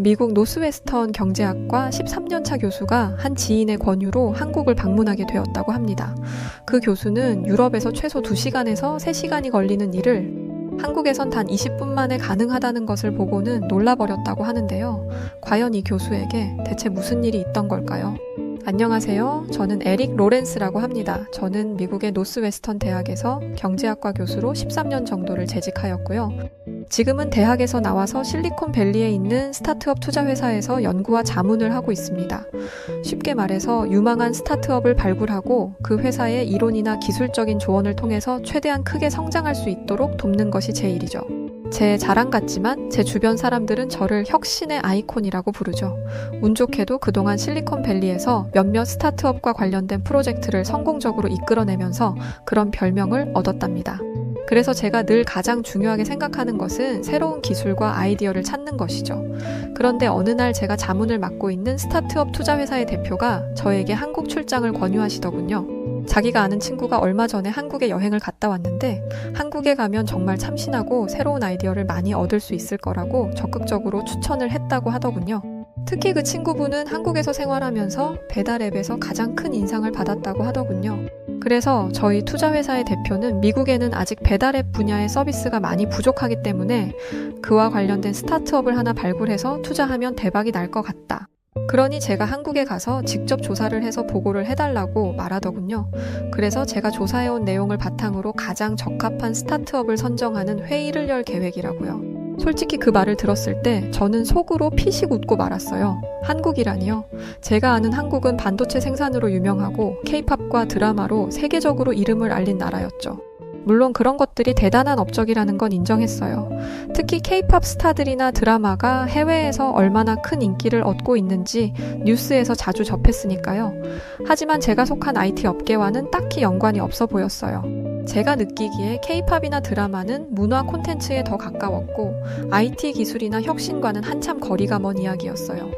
미국 노스웨스턴 경제학과 13년차 교수가 한 지인의 권유로 한국을 방문하게 되었다고 합니다. 그 교수는 유럽에서 최소 2시간에서 3시간이 걸리는 일을 한국에선 단 20분 만에 가능하다는 것을 보고는 놀라버렸다고 하는데요. 과연 이 교수에게 대체 무슨 일이 있던 걸까요? 안녕하세요. 저는 에릭 로렌스라고 합니다. 저는 미국의 노스웨스턴 대학에서 경제학과 교수로 13년 정도를 재직하였고요. 지금은 대학에서 나와서 실리콘밸리에 있는 스타트업 투자회사에서 연구와 자문을 하고 있습니다. 쉽게 말해서 유망한 스타트업을 발굴하고 그 회사의 이론이나 기술적인 조언을 통해서 최대한 크게 성장할 수 있도록 돕는 것이 제 일이죠. 제 자랑 같지만 제 주변 사람들은 저를 혁신의 아이콘이라고 부르죠. 운 좋게도 그동안 실리콘밸리에서 몇몇 스타트업과 관련된 프로젝트를 성공적으로 이끌어내면서 그런 별명을 얻었답니다. 그래서 제가 늘 가장 중요하게 생각하는 것은 새로운 기술과 아이디어를 찾는 것이죠. 그런데 어느 날 제가 자문을 맡고 있는 스타트업 투자회사의 대표가 저에게 한국 출장을 권유하시더군요. 자기가 아는 친구가 얼마 전에 한국에 여행을 갔다 왔는데 한국에 가면 정말 참신하고 새로운 아이디어를 많이 얻을 수 있을 거라고 적극적으로 추천을 했다고 하더군요. 특히 그 친구분은 한국에서 생활하면서 배달앱에서 가장 큰 인상을 받았다고 하더군요. 그래서 저희 투자회사의 대표는 미국에는 아직 배달앱 분야의 서비스가 많이 부족하기 때문에 그와 관련된 스타트업을 하나 발굴해서 투자하면 대박이 날 것 같다. 그러니 제가 한국에 가서 직접 조사를 해서 보고를 해달라고 말하더군요. 그래서 제가 조사해온 내용을 바탕으로 가장 적합한 스타트업을 선정하는 회의를 열 계획이라고요. 솔직히 그 말을 들었을 때 저는 속으로 피식 웃고 말았어요. 한국이라니요? 제가 아는 한국은 반도체 생산으로 유명하고 K-팝과 드라마로 세계적으로 이름을 알린 나라였죠. 물론 그런 것들이 대단한 업적이라는 건 인정했어요. 특히 K-팝 스타들이나 드라마가 해외에서 얼마나 큰 인기를 얻고 있는지 뉴스에서 자주 접했으니까요. 하지만 제가 속한 IT 업계와는 딱히 연관이 없어 보였어요. 제가 느끼기에 K-팝이나 드라마는 문화 콘텐츠에 더 가까웠고 IT 기술이나 혁신과는 한참 거리가 먼 이야기였어요.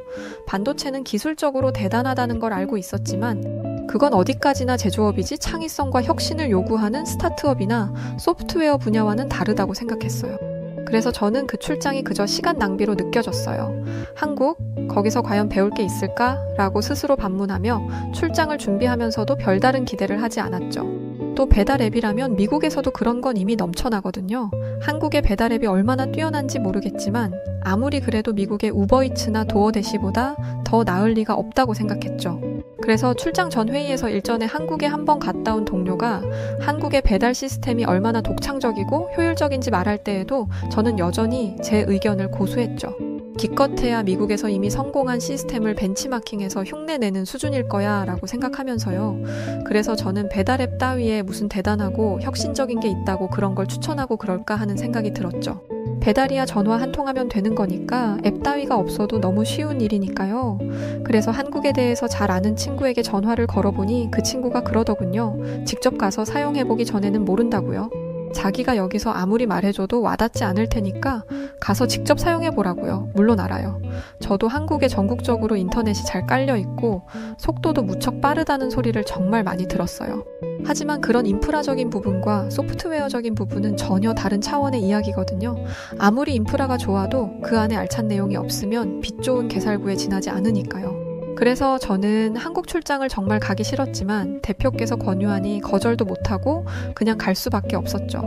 반도체는 기술적으로 대단하다는 걸 알고 있었지만 그건 어디까지나 제조업이지 창의성과 혁신을 요구하는 스타트업이나 소프트웨어 분야와는 다르다고 생각했어요. 그래서 저는 그 출장이 그저 시간 낭비로 느껴졌어요. 한국? 거기서 과연 배울 게 있을까? 라고 스스로 반문하며 출장을 준비하면서도 별다른 기대를 하지 않았죠. 또 배달앱이라면 미국에서도 그런 건 이미 넘쳐나거든요. 한국의 배달앱이 얼마나 뛰어난지 모르겠지만 아무리 그래도 미국의 우버이츠나 도어대시보다 더 나을 리가 없다고 생각했죠. 그래서 출장 전 회의에서 일전에 한국에 한번 갔다 온 동료가 한국의 배달 시스템이 얼마나 독창적이고 효율적인지 말할 때에도 저는 여전히 제 의견을 고수했죠. 기껏해야 미국에서 이미 성공한 시스템을 벤치마킹해서 흉내내는 수준일 거야 라고 생각하면서요. 그래서 저는 배달앱 따위에 무슨 대단하고 혁신적인 게 있다고 그런 걸 추천하고 그럴까 하는 생각이 들었죠. 배달이야 전화 한 통 하면 되는 거니까 앱 따위가 없어도 너무 쉬운 일이니까요. 그래서 한국에 대해서 잘 아는 친구에게 전화를 걸어보니 그 친구가 그러더군요. 직접 가서 사용해보기 전에는 모른다고요. 자기가 여기서 아무리 말해줘도 와닿지 않을 테니까 가서 직접 사용해보라고요. 물론 알아요. 저도 한국에 전국적으로 인터넷이 잘 깔려있고 속도도 무척 빠르다는 소리를 정말 많이 들었어요. 하지만 그런 인프라적인 부분과 소프트웨어적인 부분은 전혀 다른 차원의 이야기거든요. 아무리 인프라가 좋아도 그 안에 알찬 내용이 없으면 빛 좋은 개살구에 지나지 않으니까요. 그래서 저는 한국 출장을 정말 가기 싫었지만 대표께서 권유하니 거절도 못하고 그냥 갈 수밖에 없었죠.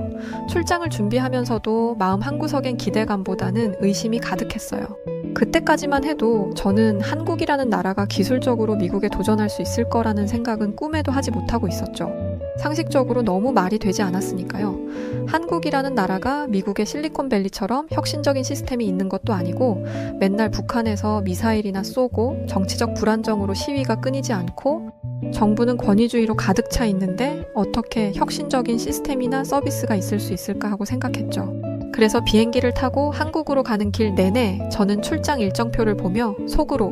출장을 준비하면서도 마음 한구석엔 기대감보다는 의심이 가득했어요. 그때까지만 해도 저는 한국이라는 나라가 기술적으로 미국에 도전할 수 있을 거라는 생각은 꿈에도 하지 못하고 있었죠. 상식적으로 너무 말이 되지 않았으니까요. 한국이라는 나라가 미국의 실리콘밸리처럼 혁신적인 시스템이 있는 것도 아니고 맨날 북한에서 미사일이나 쏘고 정치적 불안정으로 시위가 끊이지 않고 정부는 권위주의로 가득 차 있는데 어떻게 혁신적인 시스템이나 서비스가 있을 수 있을까 하고 생각했죠. 그래서 비행기를 타고 한국으로 가는 길 내내 저는 출장 일정표를 보며 속으로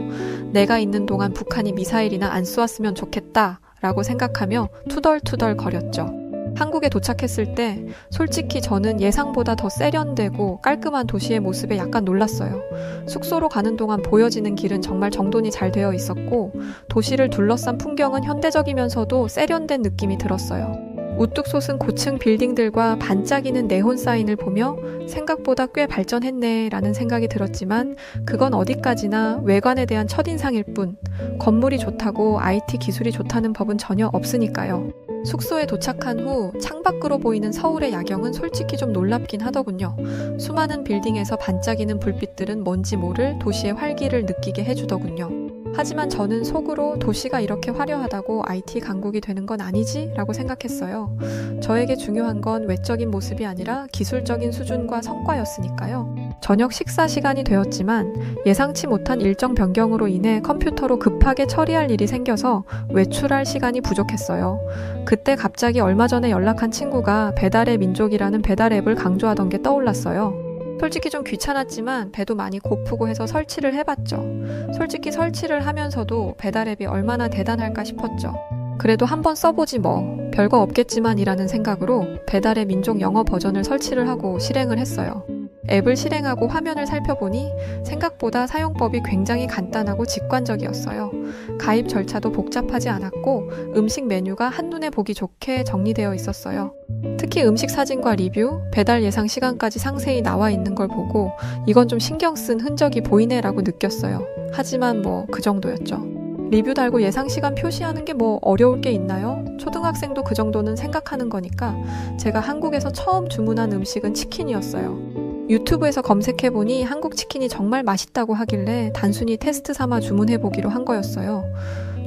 내가 있는 동안 북한이 미사일이나 안 쏘았으면 좋겠다 라고 생각하며 투덜투덜 거렸죠. 한국에 도착했을 때 솔직히 저는 예상보다 더 세련되고 깔끔한 도시의 모습에 약간 놀랐어요. 숙소로 가는 동안 보여지는 길은 정말 정돈이 잘 되어 있었고 도시를 둘러싼 풍경은 현대적이면서도 세련된 느낌이 들었어요. 우뚝 솟은 고층 빌딩들과 반짝이는 네온 사인을 보며 생각보다 꽤 발전했네 라는 생각이 들었지만 그건 어디까지나 외관에 대한 첫인상일 뿐 건물이 좋다고 IT 기술이 좋다는 법은 전혀 없으니까요. 숙소에 도착한 후 창밖으로 보이는 서울의 야경은 솔직히 좀 놀랍긴 하더군요. 수많은 빌딩에서 반짝이는 불빛들은 뭔지 모를 도시의 활기를 느끼게 해주더군요. 하지만 저는 속으로 도시가 이렇게 화려하다고 IT 강국이 되는 건 아니지? 라고 생각했어요. 저에게 중요한 건 외적인 모습이 아니라 기술적인 수준과 성과였으니까요. 저녁 식사 시간이 되었지만 예상치 못한 일정 변경으로 인해 컴퓨터로 급하게 처리할 일이 생겨서 외출할 시간이 부족했어요. 그때 갑자기 얼마 전에 연락한 친구가 배달의 민족이라는 배달 앱을 강조하던 게 떠올랐어요. 솔직히 좀 귀찮았지만 배도 많이 고프고 해서 설치를 해봤죠. 솔직히 설치를 하면서도 배달 앱이 얼마나 대단할까 싶었죠. 그래도 한번 써보지 뭐 별거 없겠지만 이라는 생각으로 배달의 민족 영어 버전을 설치를 하고 실행을 했어요. 앱을 실행하고 화면을 살펴보니 생각보다 사용법이 굉장히 간단하고 직관적이었어요. 가입 절차도 복잡하지 않았고 음식 메뉴가 한눈에 보기 좋게 정리되어 있었어요. 특히 음식 사진과 리뷰, 배달 예상 시간까지 상세히 나와 있는 걸 보고 이건 좀 신경 쓴 흔적이 보이네라고 느꼈어요. 하지만 뭐 그 정도였죠. 리뷰 달고 예상 시간 표시하는 게 뭐 어려울 게 있나요? 초등학생도 그 정도는 생각하는 거니까 제가 한국에서 처음 주문한 음식은 치킨이었어요. 유튜브에서 검색해보니 한국 치킨이 정말 맛있다고 하길래 단순히 테스트 삼아 주문해보기로 한 거였어요.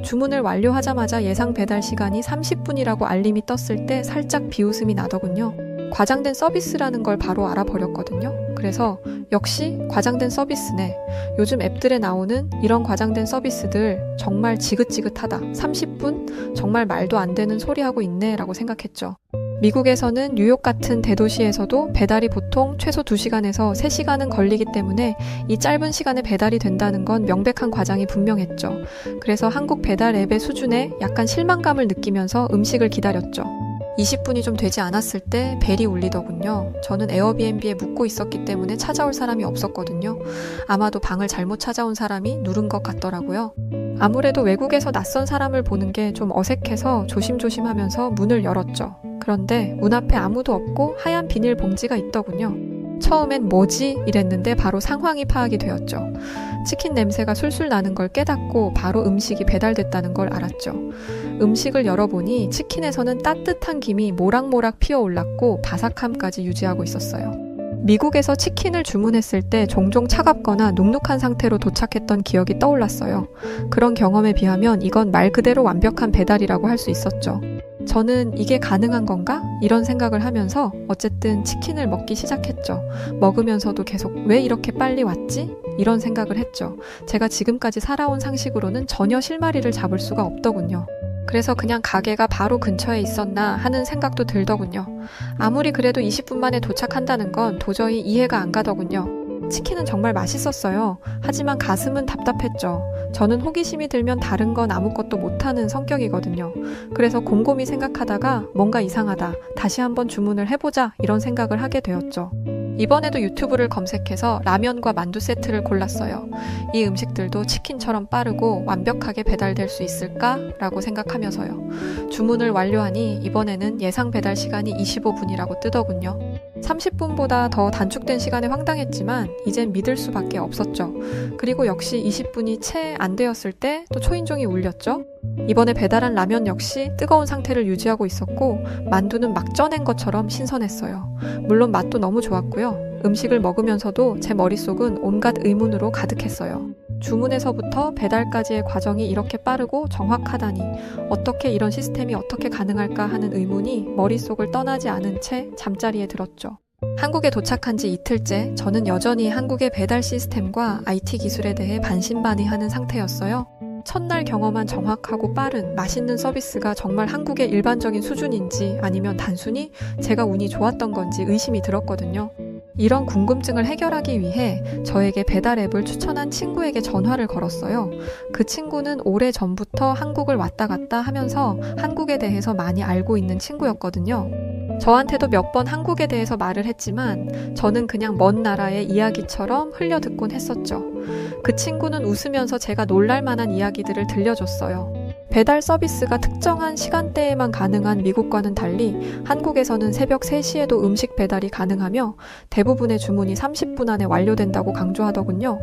주문을 완료하자마자 예상 배달 시간이 30분이라고 알림이 떴을 때 살짝 비웃음이 나더군요. 과장된 서비스라는 걸 바로 알아버렸거든요. 그래서 역시 과장된 서비스네. 요즘 앱들에 나오는 이런 과장된 서비스들 정말 지긋지긋하다. 30분? 정말 말도 안 되는 소리 하고 있네 라고 생각했죠. 미국에서는 뉴욕 같은 대도시에서도 배달이 보통 최소 2시간에서 3시간은 걸리기 때문에 이 짧은 시간에 배달이 된다는 건 명백한 과장이 분명했죠. 그래서 한국 배달 앱의 수준에 약간 실망감을 느끼면서 음식을 기다렸죠. 20분이 좀 되지 않았을 때 벨이 울리더군요. 저는 에어비앤비에 묵고 있었기 때문에 찾아올 사람이 없었거든요. 아마도 방을 잘못 찾아온 사람이 누른 것 같더라고요. 아무래도 외국에서 낯선 사람을 보는 게 좀 어색해서 조심조심 하면서 문을 열었죠. 그런데 문 앞에 아무도 없고 하얀 비닐 봉지가 있더군요. 처음엔 뭐지? 이랬는데 바로 상황이 파악이 되었죠. 치킨 냄새가 술술 나는 걸 깨닫고 바로 음식이 배달됐다는 걸 알았죠. 음식을 열어보니 치킨에서는 따뜻한 김이 모락모락 피어올랐고 바삭함까지 유지하고 있었어요. 미국에서 치킨을 주문했을 때 종종 차갑거나 눅눅한 상태로 도착했던 기억이 떠올랐어요. 그런 경험에 비하면 이건 말 그대로 완벽한 배달이라고 할 수 있었죠. 저는 이게 가능한 건가? 이런 생각을 하면서 어쨌든 치킨을 먹기 시작했죠. 먹으면서도 계속 왜 이렇게 빨리 왔지? 이런 생각을 했죠. 제가 지금까지 살아온 상식으로는 전혀 실마리를 잡을 수가 없더군요. 그래서 그냥 가게가 바로 근처에 있었나 하는 생각도 들더군요. 아무리 그래도 20분 만에 도착한다는 건 도저히 이해가 안 가더군요. 치킨은 정말 맛있었어요. 하지만 가슴은 답답했죠. 저는 호기심이 들면 다른 건 아무것도 못하는 성격이거든요. 그래서 곰곰이 생각하다가 뭔가 이상하다. 다시 한번 주문을 해보자. 이런 생각을 하게 되었죠. 이번에도 유튜브를 검색해서 라면과 만두 세트를 골랐어요. 이 음식들도 치킨처럼 빠르고 완벽하게 배달될 수 있을까? 라고 생각하면서요. 주문을 완료하니 이번에는 예상 배달 시간이 25분이라고 뜨더군요. 30분보다 더 단축된 시간에 황당했지만 이젠 믿을 수밖에 없었죠. 그리고 역시 20분이 채 안 되었을 때 또 초인종이 울렸죠. 이번에 배달한 라면 역시 뜨거운 상태를 유지하고 있었고 만두는 막 쪄낸 것처럼 신선했어요. 물론 맛도 너무 좋았고요. 음식을 먹으면서도 제 머릿속은 온갖 의문으로 가득했어요. 주문에서부터 배달까지의 과정이 이렇게 빠르고 정확하다니 어떻게 이런 시스템이 어떻게 가능할까 하는 의문이 머릿속을 떠나지 않은 채 잠자리에 들었죠. 한국에 도착한 지 이틀째 저는 여전히 한국의 배달 시스템과 IT 기술에 대해 반신반의하는 상태였어요. 첫날 경험한 정확하고 빠른 맛있는 서비스가 정말 한국의 일반적인 수준인지 아니면 단순히 제가 운이 좋았던 건지 의심이 들었거든요. 이런 궁금증을 해결하기 위해 저에게 배달 앱을 추천한 친구에게 전화를 걸었어요. 그 친구는 오래 전부터 한국을 왔다 갔다 하면서 한국에 대해서 많이 알고 있는 친구였거든요. 저한테도 몇 번 한국에 대해서 말을 했지만 저는 그냥 먼 나라의 이야기처럼 흘려듣곤 했었죠. 그 친구는 웃으면서 제가 놀랄 만한 이야기들을 들려줬어요. 배달 서비스가 특정한 시간대에만 가능한 미국과는 달리 한국에서는 새벽 3시에도 음식 배달이 가능하며 대부분의 주문이 30분 안에 완료된다고 강조하더군요.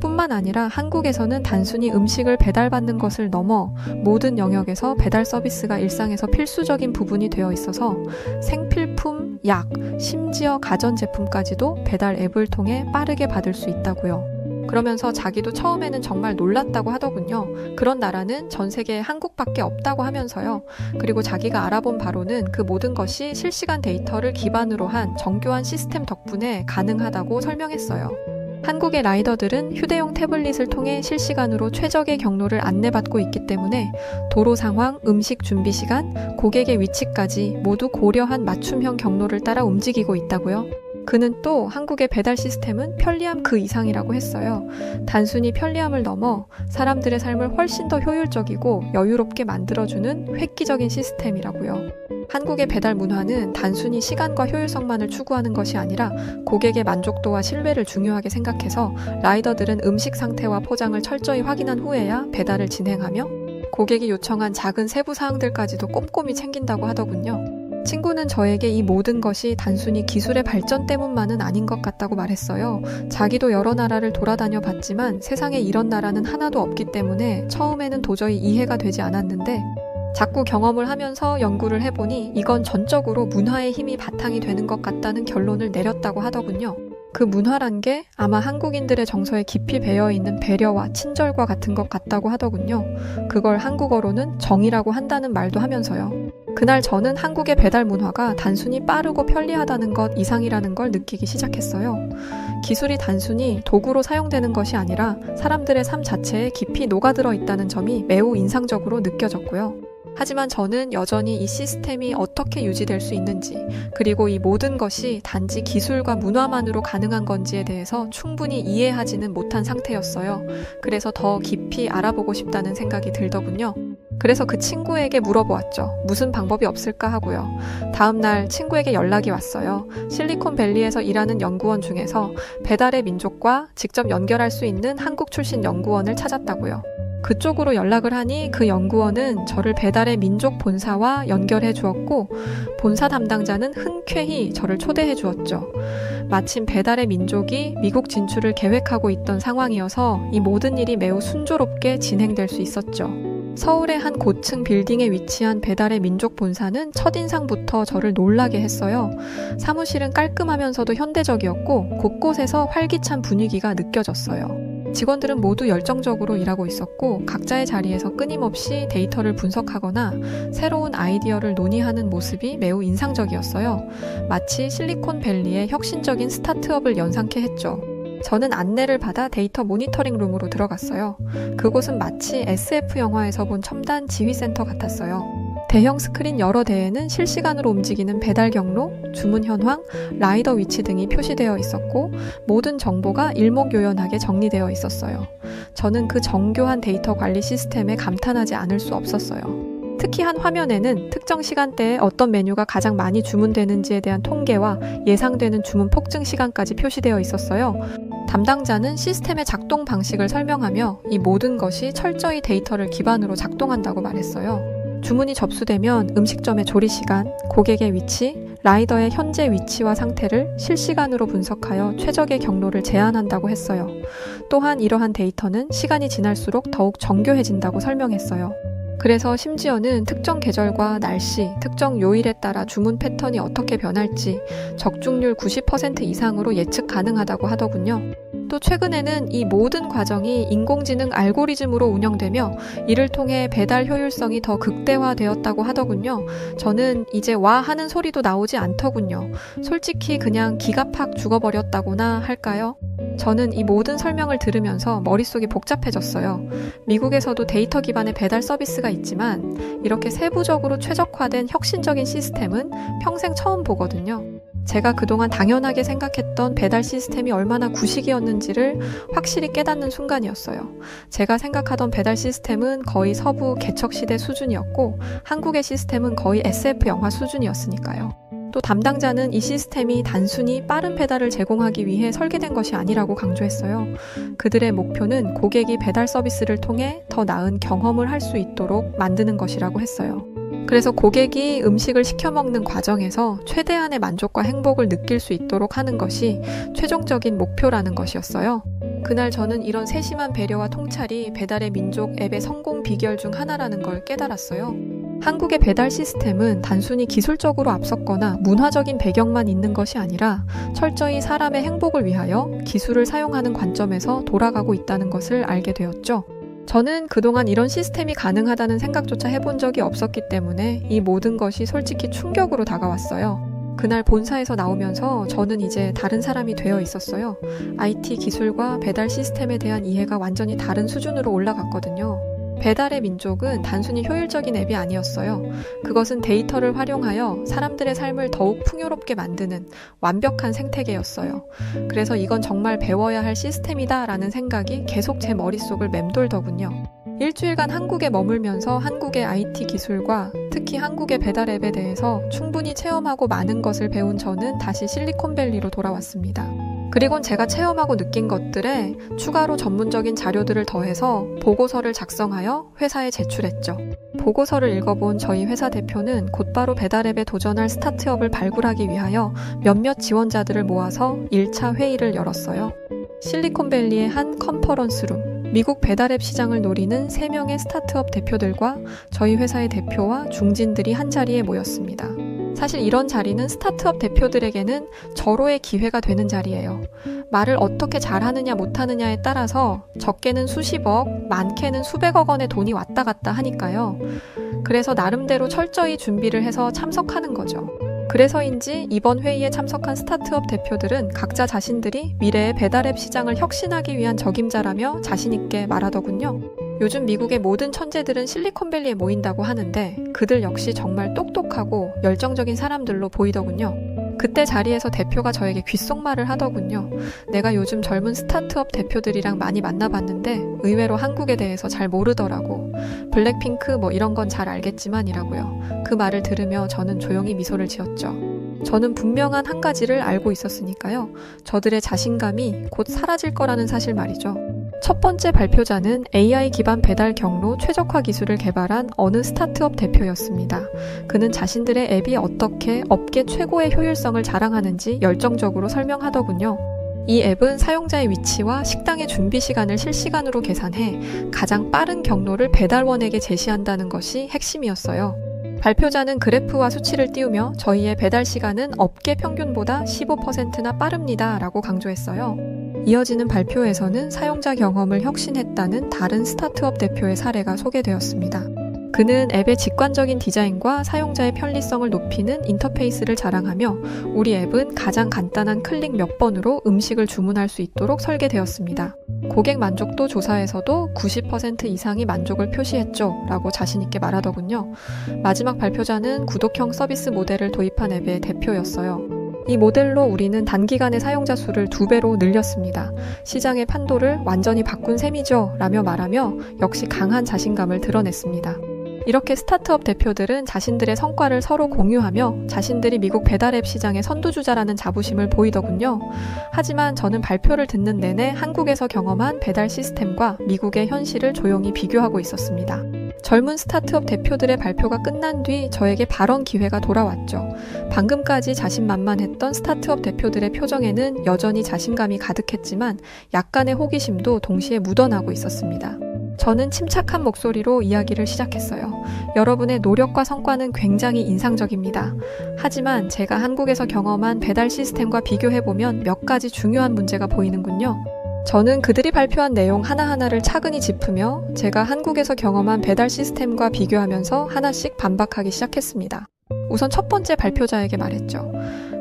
뿐만 아니라 한국에서는 단순히 음식을 배달받는 것을 넘어 모든 영역에서 배달 서비스가 일상에서 필수적인 부분이 되어 있어서 생필품, 약, 심지어 가전제품까지도 배달 앱을 통해 빠르게 받을 수 있다고요. 그러면서 자기도 처음에는 정말 놀랐다고 하더군요. 그런 나라는 전 세계에 한국밖에 없다고 하면서요. 그리고 자기가 알아본 바로는 그 모든 것이 실시간 데이터를 기반으로 한 정교한 시스템 덕분에 가능하다고 설명했어요. 한국의 라이더들은 휴대용 태블릿을 통해 실시간으로 최적의 경로를 안내받고 있기 때문에 도로 상황, 음식 준비 시간, 고객의 위치까지 모두 고려한 맞춤형 경로를 따라 움직이고 있다고요. 그는 또 한국의 배달 시스템은 편리함 그 이상이라고 했어요. 단순히 편리함을 넘어 사람들의 삶을 훨씬 더 효율적이고 여유롭게 만들어주는 획기적인 시스템이라고요. 한국의 배달 문화는 단순히 시간과 효율성만을 추구하는 것이 아니라 고객의 만족도와 신뢰를 중요하게 생각해서 라이더들은 음식 상태와 포장을 철저히 확인한 후에야 배달을 진행하며 고객이 요청한 작은 세부 사항들까지도 꼼꼼히 챙긴다고 하더군요. 친구는 저에게 이 모든 것이 단순히 기술의 발전 때문만은 아닌 것 같다고 말했어요. 자기도 여러 나라를 돌아다녀 봤지만 세상에 이런 나라는 하나도 없기 때문에 처음에는 도저히 이해가 되지 않았는데 자꾸 경험을 하면서 연구를 해보니 이건 전적으로 문화의 힘이 바탕이 되는 것 같다는 결론을 내렸다고 하더군요. 그 문화란 게 아마 한국인들의 정서에 깊이 배어있는 배려와 친절과 같은 것 같다고 하더군요. 그걸 한국어로는 정이라고 한다는 말도 하면서요. 그날 저는 한국의 배달 문화가 단순히 빠르고 편리하다는 것 이상이라는 걸 느끼기 시작했어요. 기술이 단순히 도구로 사용되는 것이 아니라 사람들의 삶 자체에 깊이 녹아들어 있다는 점이 매우 인상적으로 느껴졌고요. 하지만 저는 여전히 이 시스템이 어떻게 유지될 수 있는지, 그리고 이 모든 것이 단지 기술과 문화만으로 가능한 건지에 대해서 충분히 이해하지는 못한 상태였어요. 그래서 더 깊이 알아보고 싶다는 생각이 들더군요. 그래서 그 친구에게 물어보았죠. 무슨 방법이 없을까 하고요. 다음 날 친구에게 연락이 왔어요. 실리콘밸리에서 일하는 연구원 중에서 배달의 민족과 직접 연결할 수 있는 한국 출신 연구원을 찾았다고요. 그쪽으로 연락을 하니 그 연구원은 저를 배달의 민족 본사와 연결해 주었고 본사 담당자는 흔쾌히 저를 초대해 주었죠. 마침 배달의 민족이 미국 진출을 계획하고 있던 상황이어서 이 모든 일이 매우 순조롭게 진행될 수 있었죠. 서울의 한 고층 빌딩에 위치한 배달의 민족 본사는 첫인상부터 저를 놀라게 했어요. 사무실은 깔끔하면서도 현대적이었고 곳곳에서 활기찬 분위기가 느껴졌어요. 직원들은 모두 열정적으로 일하고 있었고 각자의 자리에서 끊임없이 데이터를 분석하거나 새로운 아이디어를 논의하는 모습이 매우 인상적이었어요. 마치 실리콘밸리의 혁신적인 스타트업을 연상케 했죠. 저는 안내를 받아 데이터 모니터링 룸으로 들어갔어요. 그곳은 마치 SF 영화에서 본 첨단 지휘센터 같았어요. 대형 스크린 여러 대에는 실시간으로 움직이는 배달 경로, 주문 현황, 라이더 위치 등이 표시되어 있었고 모든 정보가 일목요연하게 정리되어 있었어요. 저는 그 정교한 데이터 관리 시스템에 감탄하지 않을 수 없었어요. 특히 한 화면에는 특정 시간대에 어떤 메뉴가 가장 많이 주문되는지에 대한 통계와 예상되는 주문 폭증 시간까지 표시되어 있었어요. 담당자는 시스템의 작동 방식을 설명하며 이 모든 것이 철저히 데이터를 기반으로 작동한다고 말했어요. 주문이 접수되면 음식점의 조리 시간, 고객의 위치, 라이더의 현재 위치와 상태를 실시간으로 분석하여 최적의 경로를 제안한다고 했어요. 또한 이러한 데이터는 시간이 지날수록 더욱 정교해진다고 설명했어요. 그래서 심지어는 특정 계절과 날씨, 특정 요일에 따라 주문 패턴이 어떻게 변할지 적중률 90% 이상으로 예측 가능하다고 하더군요. 또 최근에는 이 모든 과정이 인공지능 알고리즘으로 운영되며 이를 통해 배달 효율성이 더 극대화되었다고 하더군요. 저는 이제 와 하는 소리도 나오지 않더군요. 솔직히 그냥 기가 팍 죽어버렸다고나 할까요? 저는 이 모든 설명을 들으면서 머릿속이 복잡해졌어요. 미국에서도 데이터 기반의 배달 서비스가 있지만 이렇게 세부적으로 최적화된 혁신적인 시스템은 평생 처음 보거든요. 제가 그동안 당연하게 생각했던 배달 시스템이 얼마나 구식이었는지를 확실히 깨닫는 순간이었어요. 제가 생각하던 배달 시스템은 거의 서부 개척시대 수준이었고 한국의 시스템은 거의 SF 영화 수준이었으니까요. 또 담당자는 이 시스템이 단순히 빠른 배달을 제공하기 위해 설계된 것이 아니라고 강조했어요. 그들의 목표는 고객이 배달 서비스를 통해 더 나은 경험을 할 수 있도록 만드는 것이라고 했어요. 그래서 고객이 음식을 시켜 먹는 과정에서 최대한의 만족과 행복을 느낄 수 있도록 하는 것이 최종적인 목표라는 것이었어요. 그날 저는 이런 세심한 배려와 통찰이 배달의 민족 앱의 성공 비결 중 하나라는 걸 깨달았어요. 한국의 배달 시스템은 단순히 기술적으로 앞섰거나 문화적인 배경만 있는 것이 아니라 철저히 사람의 행복을 위하여 기술을 사용하는 관점에서 돌아가고 있다는 것을 알게 되었죠. 저는 그동안 이런 시스템이 가능하다는 생각조차 해본 적이 없었기 때문에 이 모든 것이 솔직히 충격으로 다가왔어요. 그날 본사에서 나오면서 저는 이제 다른 사람이 되어 있었어요. IT 기술과 배달 시스템에 대한 이해가 완전히 다른 수준으로 올라갔거든요. 배달의 민족은 단순히 효율적인 앱이 아니었어요. 그것은 데이터를 활용하여 사람들의 삶을 더욱 풍요롭게 만드는 완벽한 생태계였어요. 그래서 이건 정말 배워야 할 시스템이다라는 생각이 계속 제 머릿속을 맴돌더군요. 일주일간 한국에 머물면서 한국의 IT 기술과 특히 한국의 배달 앱에 대해서 충분히 체험하고 많은 것을 배운 저는 다시 실리콘밸리로 돌아왔습니다. 그리곤 제가 체험하고 느낀 것들에 추가로 전문적인 자료들을 더해서 보고서를 작성하여 회사에 제출했죠. 보고서를 읽어본 저희 회사 대표는 곧바로 배달앱에 도전할 스타트업을 발굴하기 위하여 몇몇 지원자들을 모아서 1차 회의를 열었어요. 실리콘밸리의 한 컨퍼런스룸, 미국 배달앱 시장을 노리는 3명의 스타트업 대표들과 저희 회사의 대표와 중진들이 한자리에 모였습니다. 사실 이런 자리는 스타트업 대표들에게는 절호의 기회가 되는 자리예요. 말을 어떻게 잘하느냐 못하느냐에 따라서 적게는 수십억, 많게는 수백억 원의 돈이 왔다 갔다 하니까요. 그래서 나름대로 철저히 준비를 해서 참석하는 거죠. 그래서인지 이번 회의에 참석한 스타트업 대표들은 각자 자신들이 미래의 배달앱 시장을 혁신하기 위한 적임자라며 자신있게 말하더군요. 요즘 미국의 모든 천재들은 실리콘밸리에 모인다고 하는데 그들 역시 정말 똑똑하고 열정적인 사람들로 보이더군요. 그때 자리에서 대표가 저에게 귓속말을 하더군요. 내가 요즘 젊은 스타트업 대표들이랑 많이 만나봤는데 의외로 한국에 대해서 잘 모르더라고. 블랙핑크 뭐 이런 건 잘 알겠지만이라고요. 그 말을 들으며 저는 조용히 미소를 지었죠. 저는 분명한 한 가지를 알고 있었으니까요. 저들의 자신감이 곧 사라질 거라는 사실 말이죠. 첫 번째 발표자는 AI 기반 배달 경로 최적화 기술을 개발한 어느 스타트업 대표였습니다. 그는 자신들의 앱이 어떻게 업계 최고의 효율성을 자랑하는지 열정적으로 설명하더군요. 이 앱은 사용자의 위치와 식당의 준비 시간을 실시간으로 계산해 가장 빠른 경로를 배달원에게 제시한다는 것이 핵심이었어요. 발표자는 그래프와 수치를 띄우며 저희의 배달 시간은 업계 평균보다 15%나 빠릅니다 라고 강조했어요. 이어지는 발표에서는 사용자 경험을 혁신했다는 다른 스타트업 대표의 사례가 소개되었습니다. 그는 앱의 직관적인 디자인과 사용자의 편리성을 높이는 인터페이스를 자랑하며 우리 앱은 가장 간단한 클릭 몇 번으로 음식을 주문할 수 있도록 설계되었습니다. 고객 만족도 조사에서도 90% 이상이 만족을 표시했죠 라고 자신있게 말하더군요. 마지막 발표자는 구독형 서비스 모델을 도입한 앱의 대표였어요. 이 모델로 우리는 단기간에 사용자 수를 2배로 늘렸습니다. 시장의 판도를 완전히 바꾼 셈이죠 라며 말하며 역시 강한 자신감을 드러냈습니다. 이렇게 스타트업 대표들은 자신들의 성과를 서로 공유하며 자신들이 미국 배달앱 시장의 선두주자라는 자부심을 보이더군요. 하지만 저는 발표를 듣는 내내 한국에서 경험한 배달 시스템과 미국의 현실을 조용히 비교하고 있었습니다. 젊은 스타트업 대표들의 발표가 끝난 뒤 저에게 발언 기회가 돌아왔죠. 방금까지 자신만만했던 스타트업 대표들의 표정에는 여전히 자신감이 가득했지만 약간의 호기심도 동시에 묻어나고 있었습니다. 저는 침착한 목소리로 이야기를 시작했어요. 여러분의 노력과 성과는 굉장히 인상적입니다. 하지만 제가 한국에서 경험한 배달 시스템과 비교해보면 몇 가지 중요한 문제가 보이는군요. 저는 그들이 발표한 내용 하나하나를 차근히 짚으며 제가 한국에서 경험한 배달 시스템과 비교하면서 하나씩 반박하기 시작했습니다. 우선 첫 번째 발표자에게 말했죠.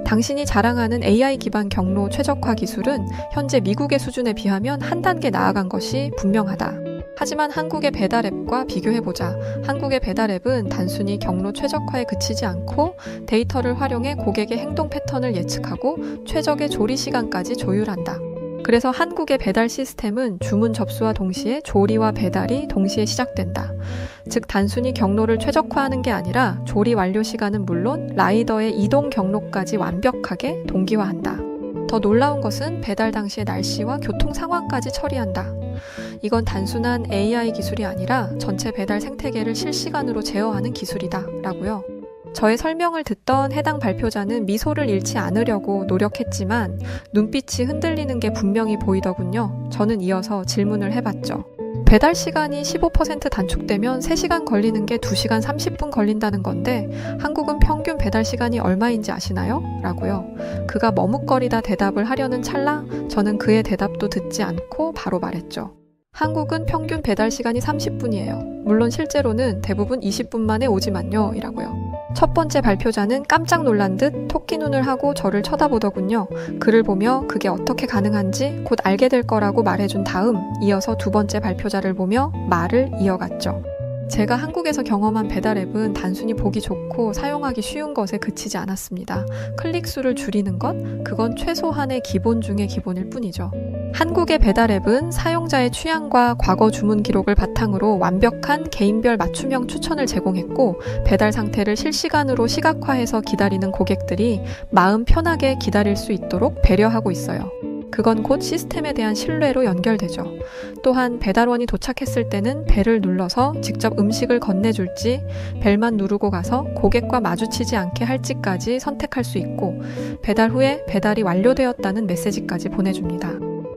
당신이 자랑하는 AI 기반 경로 최적화 기술은 현재 미국의 수준에 비하면 한 단계 나아간 것이 분명하다. 하지만 한국의 배달 앱과 비교해보자. 한국의 배달 앱은 단순히 경로 최적화에 그치지 않고 데이터를 활용해 고객의 행동 패턴을 예측하고 최적의 조리 시간까지 조율한다. 그래서 한국의 배달 시스템은 주문 접수와 동시에 조리와 배달이 동시에 시작된다. 즉 단순히 경로를 최적화하는 게 아니라 조리 완료 시간은 물론 라이더의 이동 경로까지 완벽하게 동기화한다. 더 놀라운 것은 배달 당시의 날씨와 교통 상황까지 처리한다. 이건 단순한 AI 기술이 아니라 전체 배달 생태계를 실시간으로 제어하는 기술이다 라고요. 저의 설명을 듣던 해당 발표자는 미소를 잃지 않으려고 노력했지만 눈빛이 흔들리는 게 분명히 보이더군요. 저는 이어서 질문을 해봤죠. 배달 시간이 15% 단축되면 3시간 걸리는 게 2시간 30분 걸린다는 건데 한국은 평균 배달 시간이 얼마인지 아시나요? 라고요. 그가 머뭇거리다 대답을 하려는 찰나 저는 그의 대답도 듣지 않고 바로 말했죠. 한국은 평균 배달 시간이 30분이에요. 물론 실제로는 대부분 20분 만에 오지만요. 이라고요. 첫 번째 발표자는 깜짝 놀란 듯 토끼 눈을 하고 저를 쳐다보더군요. 그를 보며 그게 어떻게 가능한지 곧 알게 될 거라고 말해준 다음 이어서 두 번째 발표자를 보며 말을 이어갔죠. 제가 한국에서 경험한 배달 앱은 단순히 보기 좋고 사용하기 쉬운 것에 그치지 않았습니다. 클릭 수를 줄이는 것, 그건 최소한의 기본 중의 기본일 뿐이죠. 한국의 배달 앱은 사용자의 취향과 과거 주문 기록을 바탕으로 완벽한 개인별 맞춤형 추천을 제공했고 배달 상태를 실시간으로 시각화해서 기다리는 고객들이 마음 편하게 기다릴 수 있도록 배려하고 있어요. 그건 곧 시스템에 대한 신뢰로 연결되죠. 또한 배달원이 도착했을 때는 벨을 눌러서 직접 음식을 건네줄지 벨만 누르고 가서 고객과 마주치지 않게 할지까지 선택할 수 있고 배달 후에 배달이 완료되었다는 메시지까지 보내줍니다.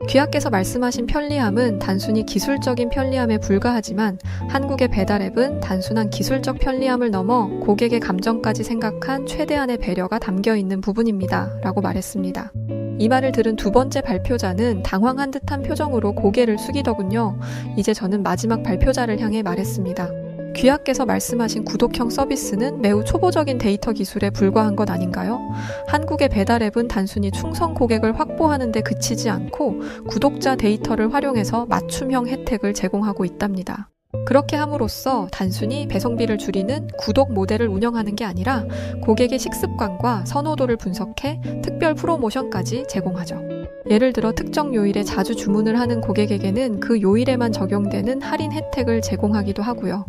귀하께서 말씀하신 편리함은 단순히 기술적인 편리함에 불과하지만 한국의 배달 앱은 단순한 기술적 편리함을 넘어 고객의 감정까지 생각한 최대한의 배려가 담겨 있는 부분입니다. 라고 말했습니다. 이 말을 들은 두 번째 발표자는 당황한 듯한 표정으로 고개를 숙이더군요. 이제 저는 마지막 발표자를 향해 말했습니다. 귀하께서 말씀하신 구독형 서비스는 매우 초보적인 데이터 기술에 불과한 것 아닌가요? 한국의 배달 앱은 단순히 충성 고객을 확보하는 데 그치지 않고 구독자 데이터를 활용해서 맞춤형 혜택을 제공하고 있답니다. 그렇게 함으로써 단순히 배송비를 줄이는 구독 모델을 운영하는 게 아니라 고객의 식습관과 선호도를 분석해 특별 프로모션까지 제공하죠. 예를 들어 특정 요일에 자주 주문을 하는 고객에게는 그 요일에만 적용되는 할인 혜택을 제공하기도 하고요.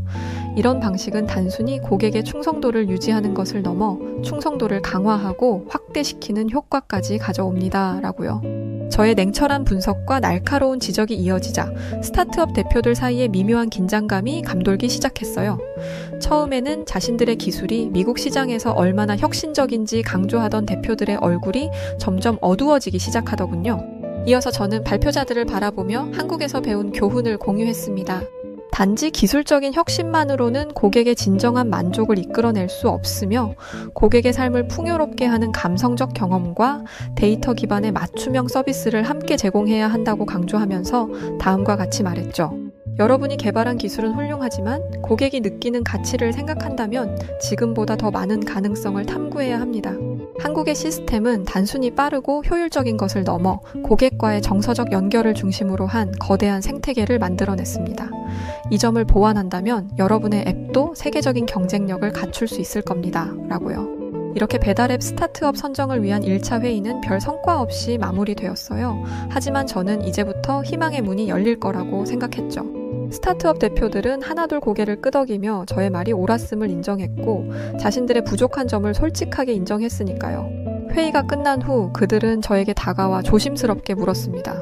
이런 방식은 단순히 고객의 충성도를 유지하는 것을 넘어 충성도를 강화하고 확대시키는 효과까지 가져옵니다. 라고요. 저의 냉철한 분석과 날카로운 지적이 이어지자 스타트업 대표들 사이에 미묘한 긴장감이 감돌기 시작했어요. 처음에는 자신들의 기술이 미국 시장에서 얼마나 혁신적인지 강조하던 대표들의 얼굴이 점점 어두워지기 시작하더군요. 이어서 저는 발표자들을 바라보며 한국에서 배운 교훈을 공유했습니다. 단지 기술적인 혁신만으로는 고객의 진정한 만족을 이끌어낼 수 없으며 고객의 삶을 풍요롭게 하는 감성적 경험과 데이터 기반의 맞춤형 서비스를 함께 제공해야 한다고 강조하면서 다음과 같이 말했죠. 여러분이 개발한 기술은 훌륭하지만 고객이 느끼는 가치를 생각한다면 지금보다 더 많은 가능성을 탐구해야 합니다. 한국의 시스템은 단순히 빠르고 효율적인 것을 넘어 고객과의 정서적 연결을 중심으로 한 거대한 생태계를 만들어냈습니다. 이 점을 보완한다면 여러분의 앱도 세계적인 경쟁력을 갖출 수 있을 겁니다. 라고요. 이렇게 배달앱 스타트업 선정을 위한 1차 회의는 별 성과 없이 마무리되었어요. 하지만 저는 이제부터 희망의 문이 열릴 거라고 생각했죠. 스타트업 대표들은 하나둘 고개를 끄덕이며 저의 말이 옳았음을 인정했고 자신들의 부족한 점을 솔직하게 인정했으니까요. 회의가 끝난 후 그들은 저에게 다가와 조심스럽게 물었습니다.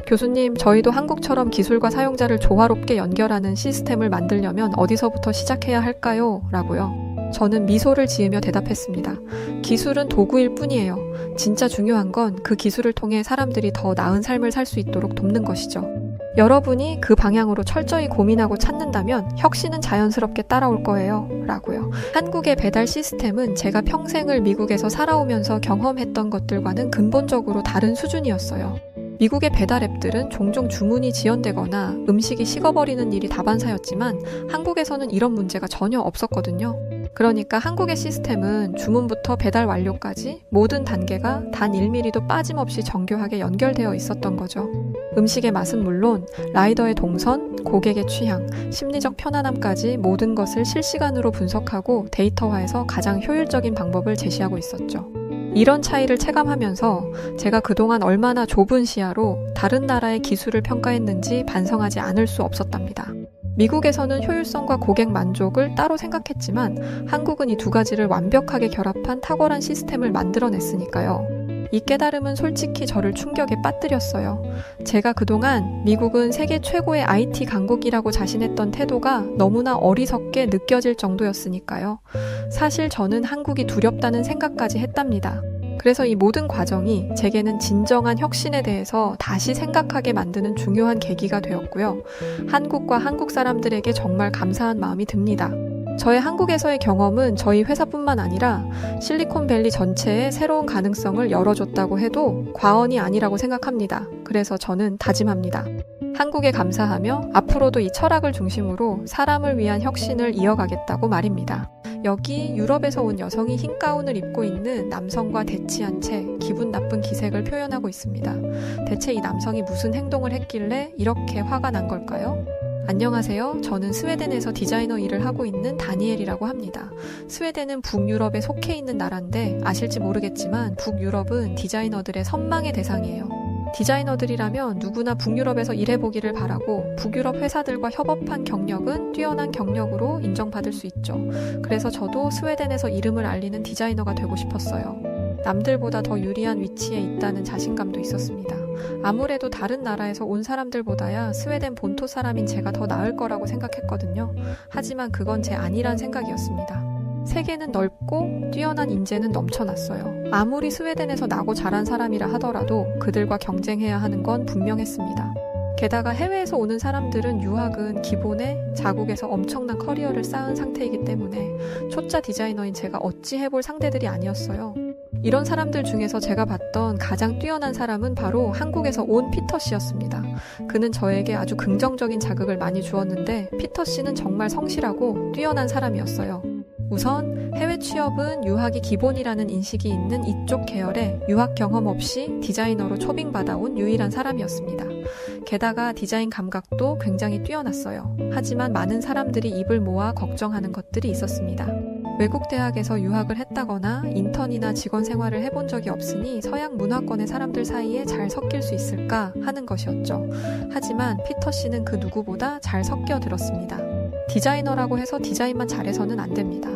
교수님, 저희도 한국처럼 기술과 사용자를 조화롭게 연결하는 시스템을 만들려면 어디서부터 시작해야 할까요? 라고요. 저는 미소를 지으며 대답했습니다. 기술은 도구일 뿐이에요. 진짜 중요한 건 그 기술을 통해 사람들이 더 나은 삶을 살 수 있도록 돕는 것이죠. 여러분이 그 방향으로 철저히 고민하고 찾는다면 혁신은 자연스럽게 따라올 거예요. 라고요. 한국의 배달 시스템은 제가 평생을 미국에서 살아오면서 경험했던 것들과는 근본적으로 다른 수준이었어요. 미국의 배달 앱들은 종종 주문이 지연되거나 음식이 식어버리는 일이 다반사였지만 한국에서는 이런 문제가 전혀 없었거든요. 그러니까 한국의 시스템은 주문부터 배달 완료까지 모든 단계가 단 1mm도 빠짐없이 정교하게 연결되어 있었던 거죠. 음식의 맛은 물론 라이더의 동선, 고객의 취향, 심리적 편안함까지 모든 것을 실시간으로 분석하고 데이터화해서 가장 효율적인 방법을 제시하고 있었죠. 이런 차이를 체감하면서 제가 그동안 얼마나 좁은 시야로 다른 나라의 기술을 평가했는지 반성하지 않을 수 없었답니다. 미국에서는 효율성과 고객 만족을 따로 생각했지만 한국은 이 두 가지를 완벽하게 결합한 탁월한 시스템을 만들어냈으니까요. 이 깨달음은 솔직히 저를 충격에 빠뜨렸어요. 제가 그동안 미국은 세계 최고의 IT 강국이라고 자신했던 태도가 너무나 어리석게 느껴질 정도였으니까요. 사실 저는 한국이 두렵다는 생각까지 했답니다. 그래서 이 모든 과정이 제게는 진정한 혁신에 대해서 다시 생각하게 만드는 중요한 계기가 되었고요. 한국과 한국 사람들에게 정말 감사한 마음이 듭니다. 저의 한국에서의 경험은 저희 회사뿐만 아니라 실리콘밸리 전체에 새로운 가능성을 열어줬다고 해도 과언이 아니라고 생각합니다. 그래서 저는 다짐합니다. 한국에 감사하며 앞으로도 이 철학을 중심으로 사람을 위한 혁신을 이어가겠다고 말입니다. 여기 유럽에서 온 여성이 흰 가운을 입고 있는 남성과 대치한 채 기분 나쁜 기색을 표현하고 있습니다. 대체 이 남성이 무슨 행동을 했길래 이렇게 화가 난 걸까요? 안녕하세요. 저는 스웨덴에서 디자이너 일을 하고 있는 다니엘이라고 합니다. 스웨덴은 북유럽에 속해 있는 나라인데 아실지 모르겠지만 북유럽은 디자이너들의 선망의 대상이에요. 디자이너들이라면 누구나 북유럽에서 일해보기를 바라고 북유럽 회사들과 협업한 경력은 뛰어난 경력으로 인정받을 수 있죠. 그래서 저도 스웨덴에서 이름을 알리는 디자이너가 되고 싶었어요. 남들보다 더 유리한 위치에 있다는 자신감도 있었습니다. 아무래도 다른 나라에서 온 사람들보다야 스웨덴 본토 사람인 제가 더 나을 거라고 생각했거든요. 하지만 그건 제 아니란 생각이었습니다. 세계는 넓고 뛰어난 인재는 넘쳐났어요. 아무리 스웨덴에서 나고 자란 사람이라 하더라도 그들과 경쟁해야 하는 건 분명했습니다. 게다가 해외에서 오는 사람들은 유학은 기본에 자국에서 엄청난 커리어를 쌓은 상태이기 때문에 초짜 디자이너인 제가 어찌 해볼 상대들이 아니었어요. 이런 사람들 중에서 제가 봤던 가장 뛰어난 사람은 바로 한국에서 온 피터 씨였습니다. 그는 저에게 아주 긍정적인 자극을 많이 주었는데 피터 씨는 정말 성실하고 뛰어난 사람이었어요. 우선 해외 취업은 유학이 기본이라는 인식이 있는 이쪽 계열에 유학 경험 없이 디자이너로 초빙받아온 유일한 사람이었습니다. 게다가 디자인 감각도 굉장히 뛰어났어요. 하지만 많은 사람들이 입을 모아 걱정하는 것들이 있었습니다. 외국 대학에서 유학을 했다거나 인턴이나 직원 생활을 해본 적이 없으니 서양 문화권의 사람들 사이에 잘 섞일 수 있을까 하는 것이었죠. 하지만 피터 씨는 그 누구보다 잘 섞여 들었습니다. 디자이너라고 해서 디자인만 잘해서는 안 됩니다.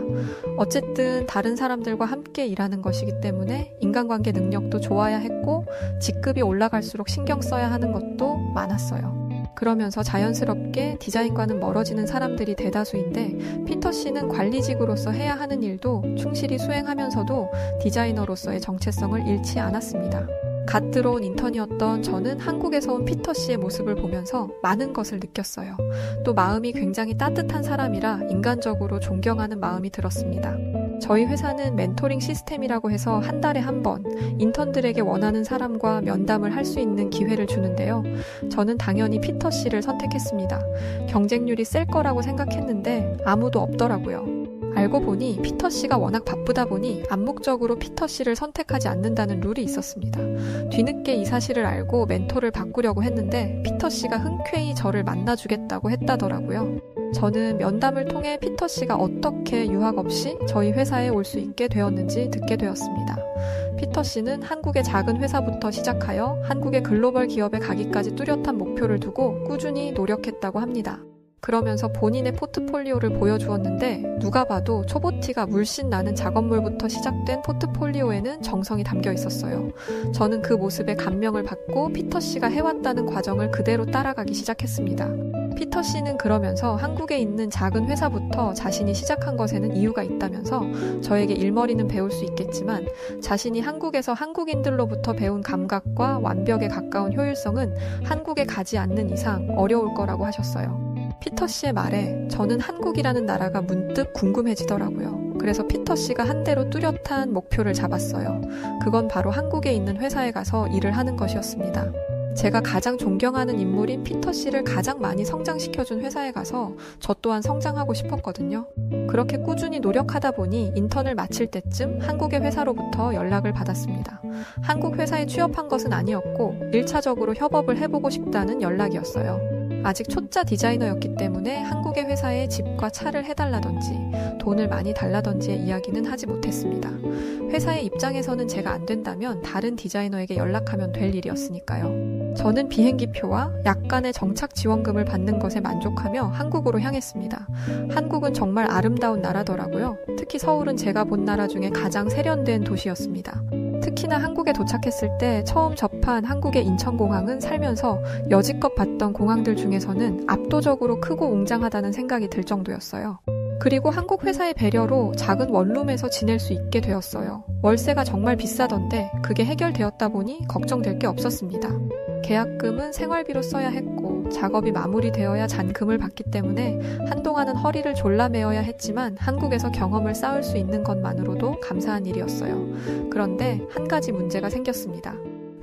어쨌든 다른 사람들과 함께 일하는 것이기 때문에 인간관계 능력도 좋아야 했고 직급이 올라갈수록 신경 써야 하는 것도 많았어요. 그러면서 자연스럽게 디자인과는 멀어지는 사람들이 대다수인데 피터 씨는 관리직으로서 해야 하는 일도 충실히 수행하면서도 디자이너로서의 정체성을 잃지 않았습니다. 갓 들어온 인턴이었던 저는 한국에서 온 피터 씨의 모습을 보면서 많은 것을 느꼈어요. 또 마음이 굉장히 따뜻한 사람이라 인간적으로 존경하는 마음이 들었습니다. 저희 회사는 멘토링 시스템이라고 해서 한 달에 한 번 인턴들에게 원하는 사람과 면담을 할 수 있는 기회를 주는데요. 저는 당연히 피터 씨를 선택했습니다. 경쟁률이 셀 거라고 생각했는데 아무도 없더라고요. 알고 보니 피터 씨가 워낙 바쁘다 보니 암묵적으로 피터 씨를 선택하지 않는다는 룰이 있었습니다. 뒤늦게 이 사실을 알고 멘토를 바꾸려고 했는데 피터 씨가 흔쾌히 저를 만나주겠다고 했다더라고요. 저는 면담을 통해 피터 씨가 어떻게 유학 없이 저희 회사에 올 수 있게 되었는지 듣게 되었습니다. 피터 씨는 한국의 작은 회사부터 시작하여 한국의 글로벌 기업에 가기까지 뚜렷한 목표를 두고 꾸준히 노력했다고 합니다. 그러면서 본인의 포트폴리오를 보여주었는데 누가 봐도 초보티가 물씬 나는 작업물부터 시작된 포트폴리오에는 정성이 담겨 있었어요. 저는 그 모습에 감명을 받고 피터 씨가 해왔다는 과정을 그대로 따라가기 시작했습니다. 피터 씨는 그러면서 한국에 있는 작은 회사부터 자신이 시작한 것에는 이유가 있다면서 저에게 일머리는 배울 수 있겠지만 자신이 한국에서 한국인들로부터 배운 감각과 완벽에 가까운 효율성은 한국에 가지 않는 이상 어려울 거라고 하셨어요. 피터 씨의 말에 저는 한국이라는 나라가 문득 궁금해지더라고요. 그래서 피터 씨가 한 대로 뚜렷한 목표를 잡았어요. 그건 바로 한국에 있는 회사에 가서 일을 하는 것이었습니다. 제가 가장 존경하는 인물인 피터 씨를 가장 많이 성장시켜준 회사에 가서 저 또한 성장하고 싶었거든요. 그렇게 꾸준히 노력하다 보니 인턴을 마칠 때쯤 한국의 회사로부터 연락을 받았습니다. 한국 회사에 취업한 것은 아니었고 1차적으로 협업을 해보고 싶다는 연락이었어요. 아직 초짜 디자이너였기 때문에 한국의 회사에 집과 차를 해달라든지 돈을 많이 달라든지의 이야기는 하지 못했습니다. 회사의 입장에서는 제가 안 된다면 다른 디자이너에게 연락하면 될 일이었으니까요. 저는 비행기표와 약간의 정착 지원금을 받는 것에 만족하며 한국으로 향했습니다. 한국은 정말 아름다운 나라더라고요. 특히 서울은 제가 본 나라 중에 가장 세련된 도시였습니다. 특히나 한국에 도착했을 때 처음 접한 한국의 인천공항은 살면서 여지껏 봤던 공항들 중에서는 압도적으로 크고 웅장하다는 생각이 들 정도였어요. 그리고 한국 회사의 배려로 작은 원룸에서 지낼 수 있게 되었어요. 월세가 정말 비싸던데 그게 해결되었다 보니 걱정될 게 없었습니다. 계약금은 생활비로 써야 했고 작업이 마무리되어야 잔금을 받기 때문에 한동안은 허리를 졸라매어야 했지만 한국에서 경험을 쌓을 수 있는 것만으로도 감사한 일이었어요. 그런데 한 가지 문제가 생겼습니다.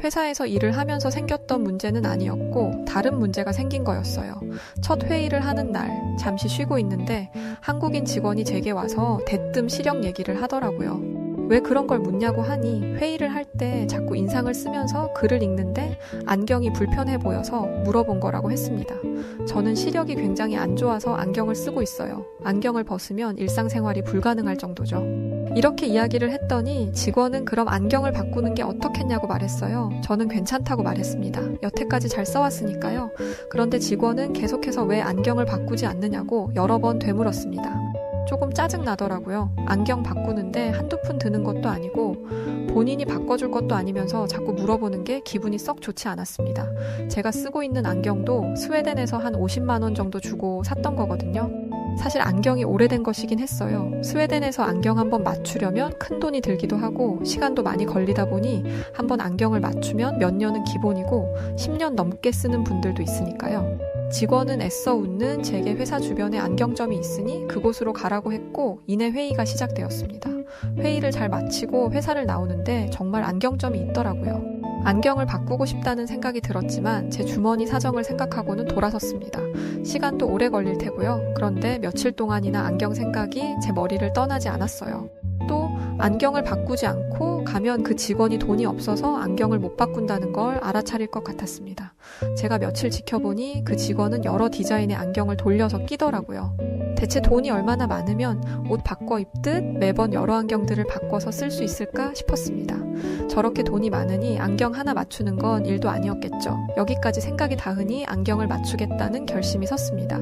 회사에서 일을 하면서 생겼던 문제는 아니었고 다른 문제가 생긴 거였어요. 첫 회의를 하는 날 잠시 쉬고 있는데 한국인 직원이 제게 와서 대뜸 시력 얘기를 하더라고요. 왜 그런 걸 묻냐고 하니 회의를 할 때 자꾸 인상을 쓰면서 글을 읽는데 안경이 불편해 보여서 물어본 거라고 했습니다. 저는 시력이 굉장히 안 좋아서 안경을 쓰고 있어요. 안경을 벗으면 일상생활이 불가능할 정도죠. 이렇게 이야기를 했더니 직원은 그럼 안경을 바꾸는 게 어떻겠냐고 말했어요. 저는 괜찮다고 말했습니다. 여태까지 잘 써왔으니까요. 그런데 직원은 계속해서 왜 안경을 바꾸지 않느냐고 여러 번 되물었습니다. 조금 짜증나더라고요. 안경 바꾸는데 한두 푼 드는 것도 아니고 본인이 바꿔줄 것도 아니면서 자꾸 물어보는 게 기분이 썩 좋지 않았습니다. 제가 쓰고 있는 안경도 스웨덴에서 한 50만 원 정도 주고 샀던 거거든요. 사실 안경이 오래된 것이긴 했어요. 스웨덴에서 안경 한번 맞추려면 큰 돈이 들기도 하고 시간도 많이 걸리다 보니 한번 안경을 맞추면 몇 년은 기본이고 10년 넘게 쓰는 분들도 있으니까요. 직원은 애써 웃는 제게 회사 주변에 안경점이 있으니 그곳으로 가라고 했고 이내 회의가 시작되었습니다. 회의를 잘 마치고 회사를 나오는데 정말 안경점이 있더라고요. 안경을 바꾸고 싶다는 생각이 들었지만 제 주머니 사정을 생각하고는 돌아섰습니다. 시간도 오래 걸릴 테고요. 그런데 며칠 동안이나 안경 생각이 제 머리를 떠나지 않았어요. 또 안경을 바꾸지 않고 가면 그 직원이 돈이 없어서 안경을 못 바꾼다는 걸 알아차릴 것 같았습니다. 제가 며칠 지켜보니 그 직원은 여러 디자인의 안경을 돌려서 끼더라고요. 대체 돈이 얼마나 많으면 옷 바꿔 입듯 매번 여러 안경들을 바꿔서 쓸 수 있을까 싶었습니다. 저렇게 돈이 많으니 안경 하나 맞추는 건 일도 아니었겠죠. 여기까지 생각이 닿으니 안경을 맞추겠다는 결심이 섰습니다.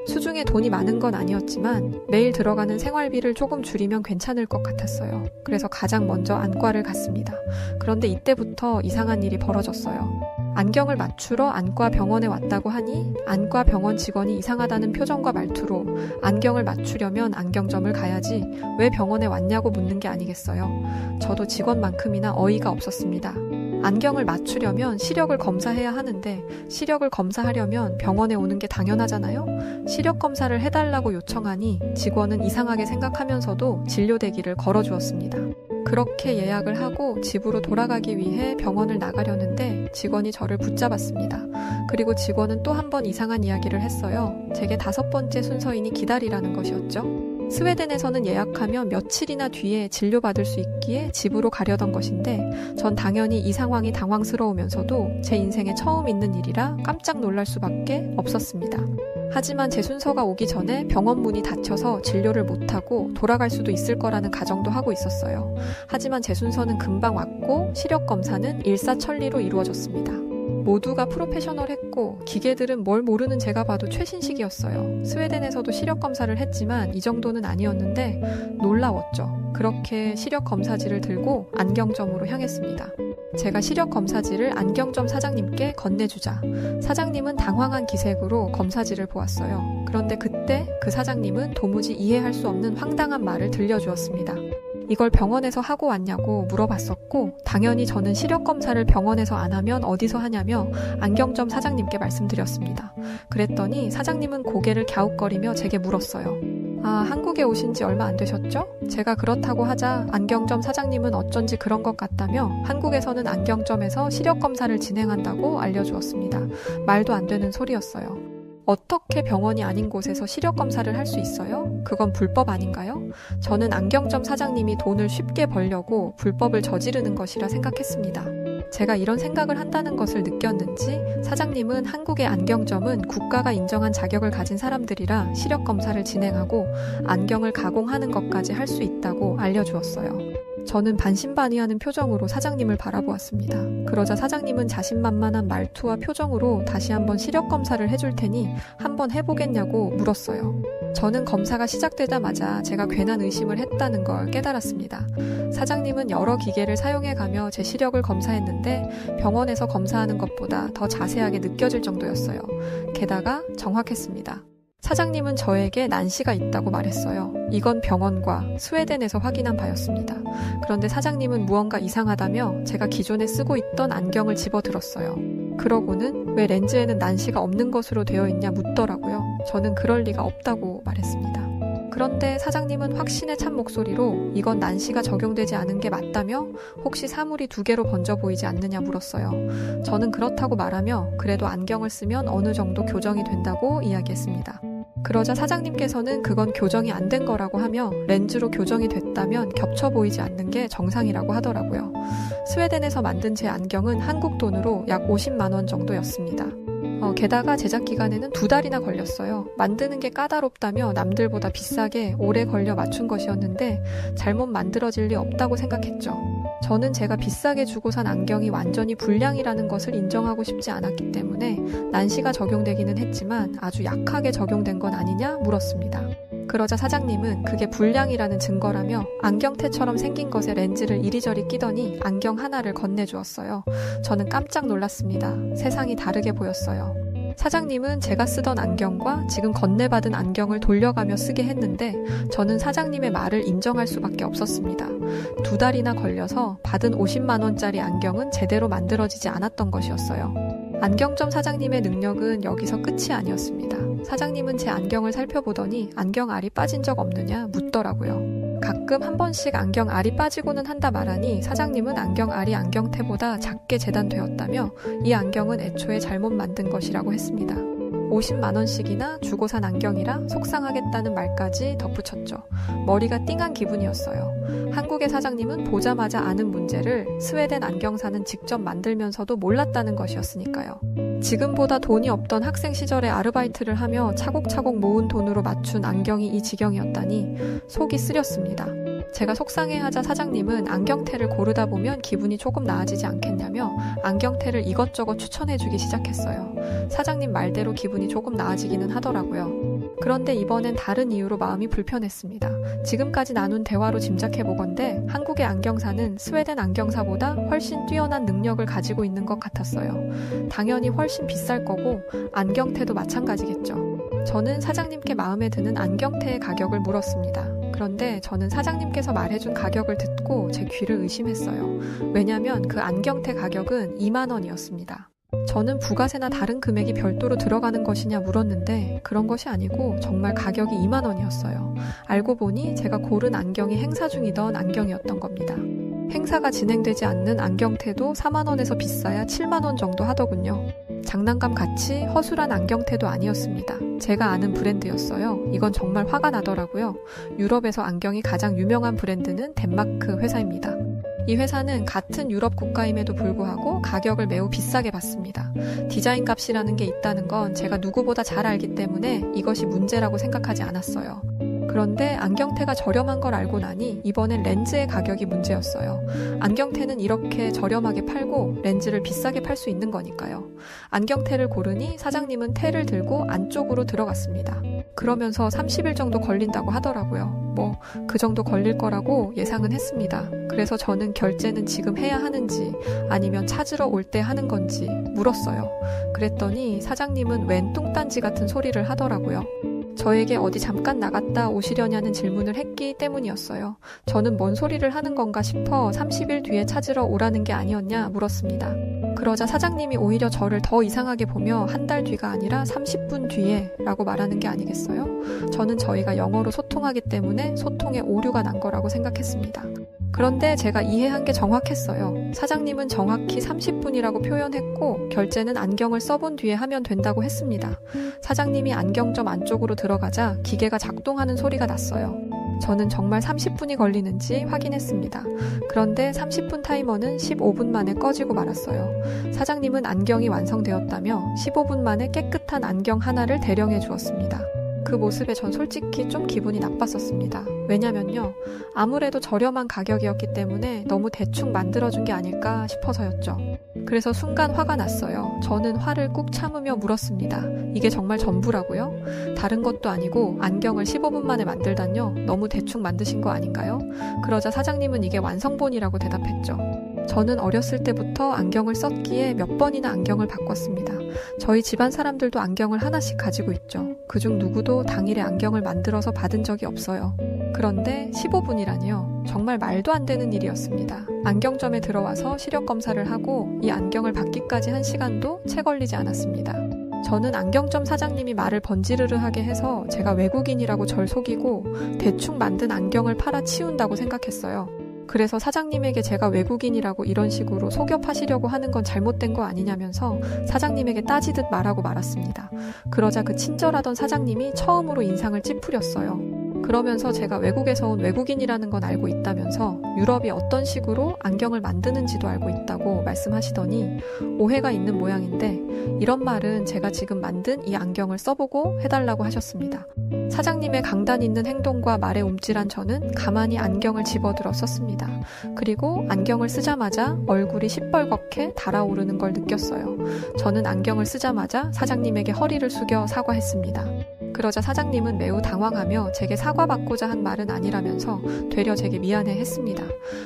수중에 돈이 많은 건 아니었지만 매일 들어가는 생활비를 조금 줄이면 괜찮을 것 같았어요. 그래서 가장 먼저 안과를 갔습니다. 그런데 이때부터 이상한 일이 벌어졌어요. 안경을 맞추러 안과 병원에 왔다고 하니 안과 병원 직원이 이상하다는 표정과 말투로 안경을 맞추려면 안경점을 가야지 왜 병원에 왔냐고 묻는 게 아니겠어요. 저도 직원만큼이나 어이가 없었습니다. 안경을 맞추려면 시력을 검사해야 하는데 시력을 검사하려면 병원에 오는 게 당연하잖아요. 시력 검사를 해달라고 요청하니 직원은 이상하게 생각하면서도 진료 대기를 걸어주었습니다. 그렇게 예약을 하고 집으로 돌아가기 위해 병원을 나가려는데 직원이 저를 붙잡았습니다. 그리고 직원은 또 한 번 이상한 이야기를 했어요. 제게 5번째 순서이니 기다리라는 것이었죠. 스웨덴에서는 예약하면 며칠이나 뒤에 진료받을 수 있기에 집으로 가려던 것인데 전 당연히 이 상황이 당황스러우면서도 제 인생에 처음 있는 일이라 깜짝 놀랄 수밖에 없었습니다. 하지만 제 순서가 오기 전에 병원 문이 닫혀서 진료를 못하고 돌아갈 수도 있을 거라는 가정도 하고 있었어요. 하지만 제 순서는 금방 왔고 시력 검사는 일사천리로 이루어졌습니다. 모두가 프로페셔널했고 기계들은 뭘 모르는 제가 봐도 최신식이었어요. 스웨덴에서도 시력 검사를 했지만 이 정도는 아니었는데 놀라웠죠. 그렇게 시력 검사지를 들고 안경점으로 향했습니다. 제가 시력 검사지를 안경점 사장님께 건네주자 사장님은 당황한 기색으로 검사지를 보았어요. 그런데 그때 그 사장님은 도무지 이해할 수 없는 황당한 말을 들려주었습니다. 이걸 병원에서 하고 왔냐고 물어봤었고 당연히 저는 시력 검사를 병원에서 안 하면 어디서 하냐며 안경점 사장님께 말씀드렸습니다. 그랬더니 사장님은 고개를 갸웃거리며 제게 물었어요. 아, 한국에 오신 지 얼마 안 되셨죠? 제가 그렇다고 하자 안경점 사장님은 어쩐지 그런 것 같다며 한국에서는 안경점에서 시력 검사를 진행한다고 알려주었습니다. 말도 안 되는 소리였어요. 어떻게 병원이 아닌 곳에서 시력 검사를 할 수 있어요? 그건 불법 아닌가요? 저는 안경점 사장님이 돈을 쉽게 벌려고 불법을 저지르는 것이라 생각했습니다. 제가 이런 생각을 한다는 것을 느꼈는지 사장님은 한국의 안경점은 국가가 인정한 자격을 가진 사람들이라 시력 검사를 진행하고 안경을 가공하는 것까지 할 수 있다고 알려주었어요. 저는 반신반의하는 표정으로 사장님을 바라보았습니다. 그러자 사장님은 자신만만한 말투와 표정으로 다시 한번 시력 검사를 해줄 테니 한번 해보겠냐고 물었어요. 저는 검사가 시작되자마자 제가 괜한 의심을 했다는 걸 깨달았습니다. 사장님은 여러 기계를 사용해가며 제 시력을 검사했는데 병원에서 검사하는 것보다 더 자세하게 느껴질 정도였어요. 게다가 정확했습니다. 사장님은 저에게 난시가 있다고 말했어요. 이건 병원과 스웨덴에서 확인한 바였습니다. 그런데 사장님은 무언가 이상하다며 제가 기존에 쓰고 있던 안경을 집어들었어요. 그러고는 왜 렌즈에는 난시가 없는 것으로 되어 있냐 묻더라고요. 저는 그럴 리가 없다고 말했습니다. 그런데 사장님은 확신에 찬 목소리로 이건 난시가 적용되지 않은 게 맞다며 혹시 사물이 2개로 번져 보이지 않느냐 물었어요. 저는 그렇다고 말하며 그래도 안경을 쓰면 어느 정도 교정이 된다고 이야기했습니다. 그러자 사장님께서는 그건 교정이 안 된 거라고 하며 렌즈로 교정이 됐다면 겹쳐 보이지 않는 게 정상이라고 하더라고요. 스웨덴에서 만든 제 안경은 한국 돈으로 약 50만 원 정도였습니다. 게다가 제작 기간에는 2달이나 걸렸어요. 만드는 게 까다롭다며 남들보다 비싸게 오래 걸려 맞춘 것이었는데 잘못 만들어질 리 없다고 생각했죠. 저는 제가 비싸게 주고 산 안경이 완전히 불량이라는 것을 인정하고 싶지 않았기 때문에 난시가 적용되기는 했지만 아주 약하게 적용된 건 아니냐 물었습니다. 그러자 사장님은 그게 불량이라는 증거라며 안경테처럼 생긴 것에 렌즈를 이리저리 끼더니 안경 하나를 건네주었어요. 저는 깜짝 놀랐습니다. 세상이 다르게 보였어요. 사장님은 제가 쓰던 안경과 지금 건네받은 안경을 돌려가며 쓰게 했는데 저는 사장님의 말을 인정할 수밖에 없었습니다. 2달이나 걸려서 받은 50만 원짜리 안경은 제대로 만들어지지 않았던 것이었어요. 안경점 사장님의 능력은 여기서 끝이 아니었습니다. 사장님은 제 안경을 살펴보더니 안경 알이 빠진 적 없느냐 묻더라고요. 가끔 한 번씩 안경 알이 빠지고는 한다 말하니 사장님은 안경 알이 안경테보다 작게 재단되었다며 이 안경은 애초에 잘못 만든 것이라고 했습니다. 50만 원씩이나 주고 산 안경이라 속상하겠다는 말까지 덧붙였죠. 머리가 띵한 기분이었어요. 한국의 사장님은 보자마자 아는 문제를 스웨덴 안경사는 직접 만들면서도 몰랐다는 것이었으니까요. 지금보다 돈이 없던 학생 시절에 아르바이트를 하며 차곡차곡 모은 돈으로 맞춘 안경이 이 지경이었다니 속이 쓰렸습니다. 제가 속상해하자 사장님은 안경테를 고르다 보면 기분이 조금 나아지지 않겠냐며 안경테를 이것저것 추천해주기 시작했어요. 사장님 말대로 기분이 조금 나아지기는 하더라고요. 그런데 이번엔 다른 이유로 마음이 불편했습니다. 지금까지 나눈 대화로 짐작해보건대 한국의 안경사는 스웨덴 안경사보다 훨씬 뛰어난 능력을 가지고 있는 것 같았어요. 당연히 훨씬 비쌀 거고 안경테도 마찬가지겠죠. 저는 사장님께 마음에 드는 안경테의 가격을 물었습니다. 그런데 저는 사장님께서 말해준 가격을 듣고 제 귀를 의심했어요. 왜냐면 그 안경테 가격은 2만 원이었습니다. 저는 부가세나 다른 금액이 별도로 들어가는 것이냐 물었는데 그런 것이 아니고 정말 가격이 2만 원이었어요. 알고 보니 제가 고른 안경이 행사 중이던 안경이었던 겁니다. 행사가 진행되지 않는 안경테도 4만 원에서 비싸야 7만 원 정도 하더군요. 장난감 같이 허술한 안경테도 아니었습니다. 제가 아는 브랜드였어요. 이건 정말 화가 나더라고요. 유럽에서 안경이 가장 유명한 브랜드는 덴마크 회사입니다. 이 회사는 같은 유럽 국가임에도 불구하고 가격을 매우 비싸게 받습니다. 디자인 값이라는 게 있다는 건 제가 누구보다 잘 알기 때문에 이것이 문제라고 생각하지 않았어요. 그런데 안경테가 저렴한 걸 알고 나니 이번엔 렌즈의 가격이 문제였어요. 안경테는 이렇게 저렴하게 팔고 렌즈를 비싸게 팔 수 있는 거니까요. 안경테를 고르니 사장님은 테를 들고 안쪽으로 들어갔습니다. 그러면서 30일 정도 걸린다고 하더라고요. 그 정도 걸릴 거라고 예상은 했습니다. 그래서 저는 결제는 지금 해야 하는지 아니면 찾으러 올 때 하는 건지 물었어요. 그랬더니 사장님은 웬 뚱딴지 같은 소리를 하더라고요. 저에게 어디 잠깐 나갔다 오시려냐는 질문을 했기 때문이었어요. 저는 뭔 소리를 하는 건가 싶어 30일 뒤에 찾으러 오라는 게 아니었냐 물었습니다. 그러자 사장님이 오히려 저를 더 이상하게 보며 한 달 뒤가 아니라 30분 뒤에 라고 말하는 게 아니겠어요? 저는 저희가 영어로 소통하기 때문에 소통에 오류가 난 거라고 생각했습니다. 그런데 제가 이해한 게 정확했어요. 사장님은 정확히 30분이라고 표현했고 결제는 안경을 써본 뒤에 하면 된다고 했습니다. 사장님이 안경점 안쪽으로 들어가자 기계가 작동하는 소리가 났어요. 저는 정말 30분이 걸리는지 확인했습니다. 그런데 30분 타이머는 15분 만에 꺼지고 말았어요. 사장님은 안경이 완성되었다며 15분 만에 깨끗한 안경 하나를 대령해 주었습니다. 그 모습에 전 솔직히 좀 기분이 나빴었습니다. 왜냐면요, 아무래도 저렴한 가격이었기 때문에 너무 대충 만들어준 게 아닐까 싶어서였죠. 그래서 순간 화가 났어요. 저는 화를 꾹 참으며 물었습니다. 이게 정말 전부라고요? 다른 것도 아니고 안경을 15분 만에 만들다뇨? 너무 대충 만드신 거 아닌가요? 그러자 사장님은 이게 완성본이라고 대답했죠. 저는 어렸을 때부터 안경을 썼기에 몇 번이나 안경을 바꿨습니다. 저희 집안 사람들도 안경을 하나씩 가지고 있죠. 그중 누구도 당일에 안경을 만들어서 받은 적이 없어요. 그런데 15분이라니요. 정말 말도 안 되는 일이었습니다. 안경점에 들어와서 시력 검사를 하고 이 안경을 받기까지 1시간도 채 걸리지 않았습니다. 저는 안경점 사장님이 말을 번지르르하게 해서 제가 외국인이라고 절 속이고 대충 만든 안경을 팔아치운다고 생각했어요. 그래서 사장님에게 제가 외국인이라고 이런 식으로 속여 파시려고 하는 건 잘못된 거 아니냐면서 사장님에게 따지듯 말하고 말았습니다. 그러자 그 친절하던 사장님이 처음으로 인상을 찌푸렸어요. 그러면서 제가 외국에서 온 외국인이라는 건 알고 있다면서 유럽이 어떤 식으로 안경을 만드는지도 알고 있다고 말씀하시더니 오해가 있는 모양인데 이런 말은 제가 지금 만든 이 안경을 써보고 해달라고 하셨습니다. 사장님의 강단 있는 행동과 말에 움찔한 저는 가만히 안경을 집어들어 썼습니다. 그리고 안경을 쓰자마자 얼굴이 시뻘겋게 달아오르는 걸 느꼈어요. 저는 안경을 쓰자마자 사장님에게 허리를 숙여 사과했습니다. 그러자 사장님은 매우 당황하며 제게 사과받고자 한 말은 아니라면서 되려 제게 미안해 했습니다.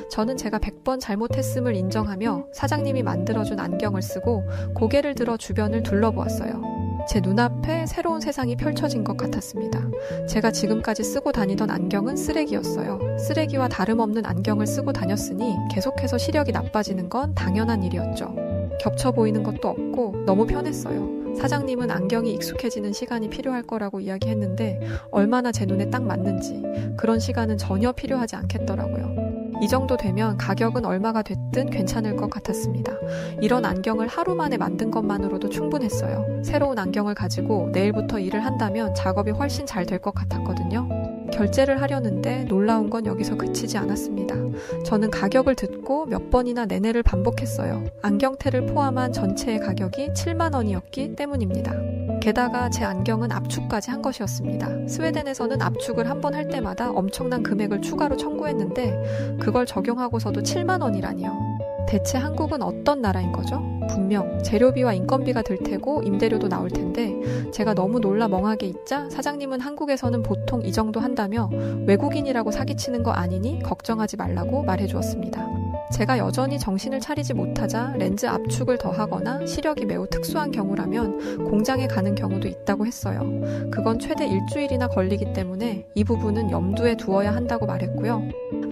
저는 제가 100번 잘못했음을 인정하며 사장님이 만들어준 안경을 쓰고 고개를 들어 주변을 둘러보았어요. 제 눈앞에 새로운 세상이 펼쳐진 것 같았습니다. 제가 지금까지 쓰고 다니던 안경은 쓰레기였어요. 쓰레기와 다름없는 안경을 쓰고 다녔으니 계속해서 시력이 나빠지는 건 당연한 일이었죠. 겹쳐 보이는 것도 없고 너무 편했어요. 사장님은 안경이 익숙해지는 시간이 필요할 거라고 이야기했는데 얼마나 제 눈에 딱 맞는지 그런 시간은 전혀 필요하지 않겠더라고요. 이 정도 되면 가격은 얼마가 됐든 괜찮을 것 같았습니다. 이런 안경을 하루 만에 만든 것만으로도 충분했어요. 새로운 안경을 가지고 내일부터 일을 한다면 작업이 훨씬 잘 될 것 같았거든요. 결제를 하려는데 놀라운 건 여기서 그치지 않았습니다. 저는 가격을 듣고 몇 번이나 내내를 반복했어요. 안경테를 포함한 전체의 가격이 7만 원이었기 때문입니다. 게다가 제 안경은 압축까지 한 것이었습니다. 스웨덴에서는 압축을 한 번 할 때마다 엄청난 금액을 추가로 청구했는데 그걸 적용하고서도 7만 원이라니요. 대체 한국은 어떤 나라인 거죠? 분명 재료비와 인건비가 들 테고 임대료도 나올 텐데 제가 너무 놀라 멍하게 있자 사장님은 한국에서는 보통 이 정도 한다며 외국인이라고 사기치는 거 아니니 걱정하지 말라고 말해주었습니다. 제가 여전히 정신을 차리지 못하자 렌즈 압축을 더하거나 시력이 매우 특수한 경우라면 공장에 가는 경우도 있다고 했어요. 그건 최대 일주일이나 걸리기 때문에 이 부분은 염두에 두어야 한다고 말했고요.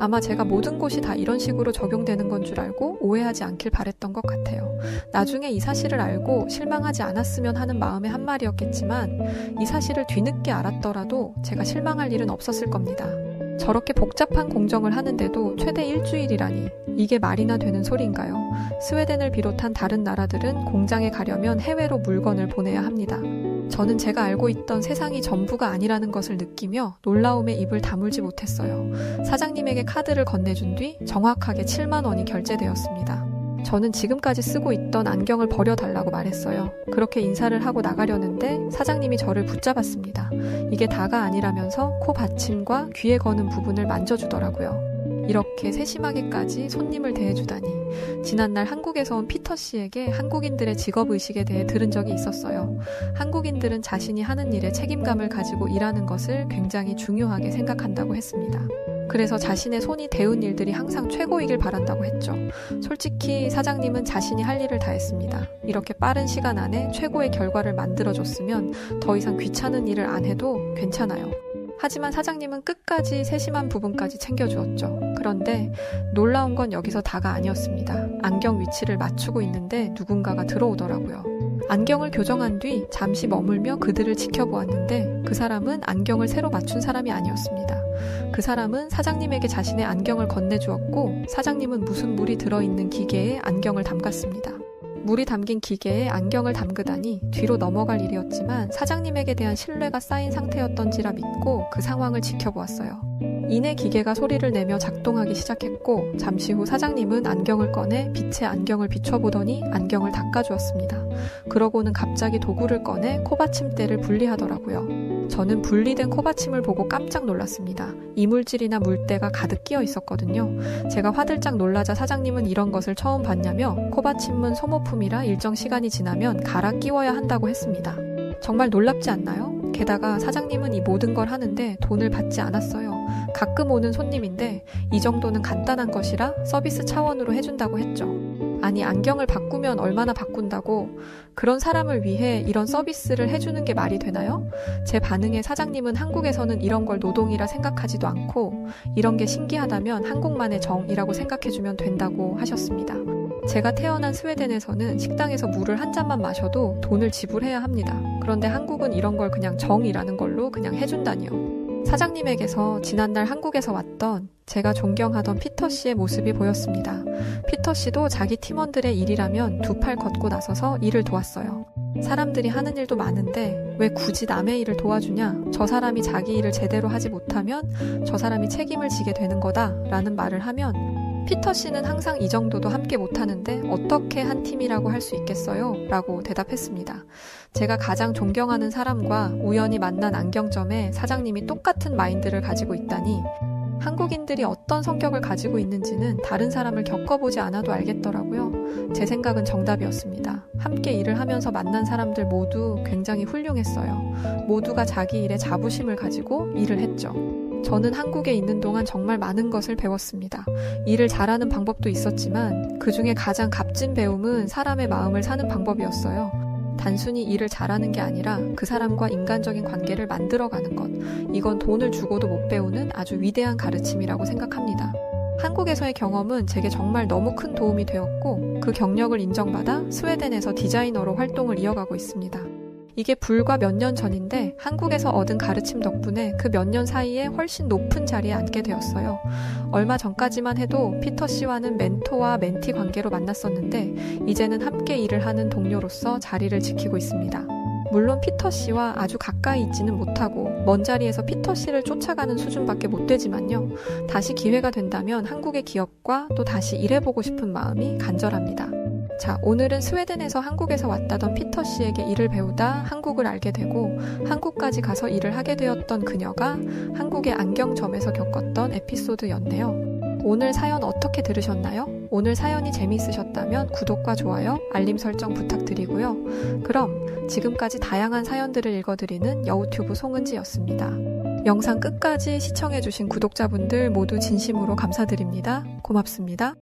아마 제가 모든 곳이 다 이런 식으로 적용되는 건 줄 알고 오해하지 않길 바랬던 것 같아요. 나중에 이 사실을 알고 실망하지 않았으면 하는 마음의 한 말이었겠지만 이 사실을 뒤늦게 알았더라도 제가 실망할 일은 없었을 겁니다. 저렇게 복잡한 공정을 하는데도 최대 일주일이라니 이게 말이나 되는 소리인가요? 스웨덴을 비롯한 다른 나라들은 공장에 가려면 해외로 물건을 보내야 합니다. 저는 제가 알고 있던 세상이 전부가 아니라는 것을 느끼며 놀라움에 입을 다물지 못했어요. 사장님에게 카드를 건네준 뒤 정확하게 7만 원이 결제되었습니다. 저는 지금까지 쓰고 있던 안경을 버려달라고 말했어요. 그렇게 인사를 하고 나가려는데 사장님이 저를 붙잡았습니다. 이게 다가 아니라면서 코 받침과 귀에 거는 부분을 만져주더라고요. 이렇게 세심하게까지 손님을 대해주다니. 지난날 한국에서 온 피터 씨에게 한국인들의 직업의식에 대해 들은 적이 있었어요. 한국인들은 자신이 하는 일에 책임감을 가지고 일하는 것을 굉장히 중요하게 생각한다고 했습니다. 그래서 자신의 손이 대운 일들이 항상 최고이길 바란다고 했죠. 솔직히 사장님은 자신이 할 일을 다 했습니다. 이렇게 빠른 시간 안에 최고의 결과를 만들어줬으면 더 이상 귀찮은 일을 안 해도 괜찮아요. 하지만 사장님은 끝까지 세심한 부분까지 챙겨주었죠. 그런데 놀라운 건 여기서 다가 아니었습니다. 안경 위치를 맞추고 있는데 누군가가 들어오더라고요. 안경을 교정한 뒤 잠시 머물며 그들을 지켜보았는데 그 사람은 안경을 새로 맞춘 사람이 아니었습니다. 그 사람은 사장님에게 자신의 안경을 건네주었고 사장님은 무슨 물이 들어있는 기계에 안경을 담갔습니다. 물이 담긴 기계에 안경을 담그다니 뒤로 넘어갈 일이었지만 사장님에게 대한 신뢰가 쌓인 상태였던지라 믿고 그 상황을 지켜보았어요. 이내 기계가 소리를 내며 작동하기 시작했고 잠시 후 사장님은 안경을 꺼내 빛에 안경을 비춰보더니 안경을 닦아주었습니다. 그러고는 갑자기 도구를 꺼내 코받침대를 분리하더라고요. 저는 분리된 코받침을 보고 깜짝 놀랐습니다. 이물질이나 물때가 가득 끼어 있었거든요. 제가 화들짝 놀라자 사장님은 이런 것을 처음 봤냐며 코받침은 소모품이라 일정 시간이 지나면 갈아 끼워야 한다고 했습니다. 정말 놀랍지 않나요? 게다가 사장님은 이 모든 걸 하는데 돈을 받지 않았어요. 가끔 오는 손님인데 이 정도는 간단한 것이라 서비스 차원으로 해준다고 했죠. 아니, 안경을 바꾸면 얼마나 바꾼다고, 그런 사람을 위해 이런 서비스를 해주는 게 말이 되나요? 제 반응에 사장님은 한국에서는 이런 걸 노동이라 생각하지도 않고 이런 게 신기하다면 한국만의 정이라고 생각해주면 된다고 하셨습니다. 제가 태어난 스웨덴에서는 식당에서 물을 한 잔만 마셔도 돈을 지불해야 합니다. 그런데 한국은 이런 걸 그냥 정이라는 걸로 그냥 해준다니요. 사장님에게서 지난날 한국에서 왔던 제가 존경하던 피터 씨의 모습이 보였습니다. 피터 씨도 자기 팀원들의 일이라면 두 팔 걷고 나서서 일을 도왔어요. 사람들이 하는 일도 많은데 왜 굳이 남의 일을 도와주냐? 저 사람이 자기 일을 제대로 하지 못하면 저 사람이 책임을 지게 되는 거다 라는 말을 하면 피터 씨는 항상 이 정도도 함께 못하는데 어떻게 한 팀이라고 할 수 있겠어요? 라고 대답했습니다. 제가 가장 존경하는 사람과 우연히 만난 안경점에 사장님이 똑같은 마인드를 가지고 있다니, 한국인들이 어떤 성격을 가지고 있는지는 다른 사람을 겪어보지 않아도 알겠더라고요. 제 생각은 정답이었습니다. 함께 일을 하면서 만난 사람들 모두 굉장히 훌륭했어요. 모두가 자기 일에 자부심을 가지고 일을 했죠. 저는 한국에 있는 동안 정말 많은 것을 배웠습니다. 일을 잘하는 방법도 있었지만 그 중에 가장 값진 배움은 사람의 마음을 사는 방법이었어요. 단순히 일을 잘하는 게 아니라 그 사람과 인간적인 관계를 만들어가는 것. 이건 돈을 주고도 못 배우는 아주 위대한 가르침이라고 생각합니다. 한국에서의 경험은 제게 정말 너무 큰 도움이 되었고 그 경력을 인정받아 스웨덴에서 디자이너로 활동을 이어가고 있습니다. 이게 불과 몇 년 전인데 한국에서 얻은 가르침 덕분에 그 몇 년 사이에 훨씬 높은 자리에 앉게 되었어요. 얼마 전까지만 해도 피터 씨와는 멘토와 멘티 관계로 만났었는데 이제는 함께 일을 하는 동료로서 자리를 지키고 있습니다. 물론 피터 씨와 아주 가까이 있지는 못하고 먼 자리에서 피터 씨를 쫓아가는 수준밖에 못 되지만요. 다시 기회가 된다면 한국의 기업과 또 다시 일해보고 싶은 마음이 간절합니다. 자, 오늘은 스웨덴에서 한국에서 왔다던 피터 씨에게 일을 배우다 한국을 알게 되고 한국까지 가서 일을 하게 되었던 그녀가 한국의 안경점에서 겪었던 에피소드였네요. 오늘 사연 어떻게 들으셨나요? 오늘 사연이 재미있으셨다면 구독과 좋아요, 알림 설정 부탁드리고요. 그럼 지금까지 다양한 사연들을 읽어드리는 여우튜브 송은지였습니다. 영상 끝까지 시청해주신 구독자분들 모두 진심으로 감사드립니다. 고맙습니다.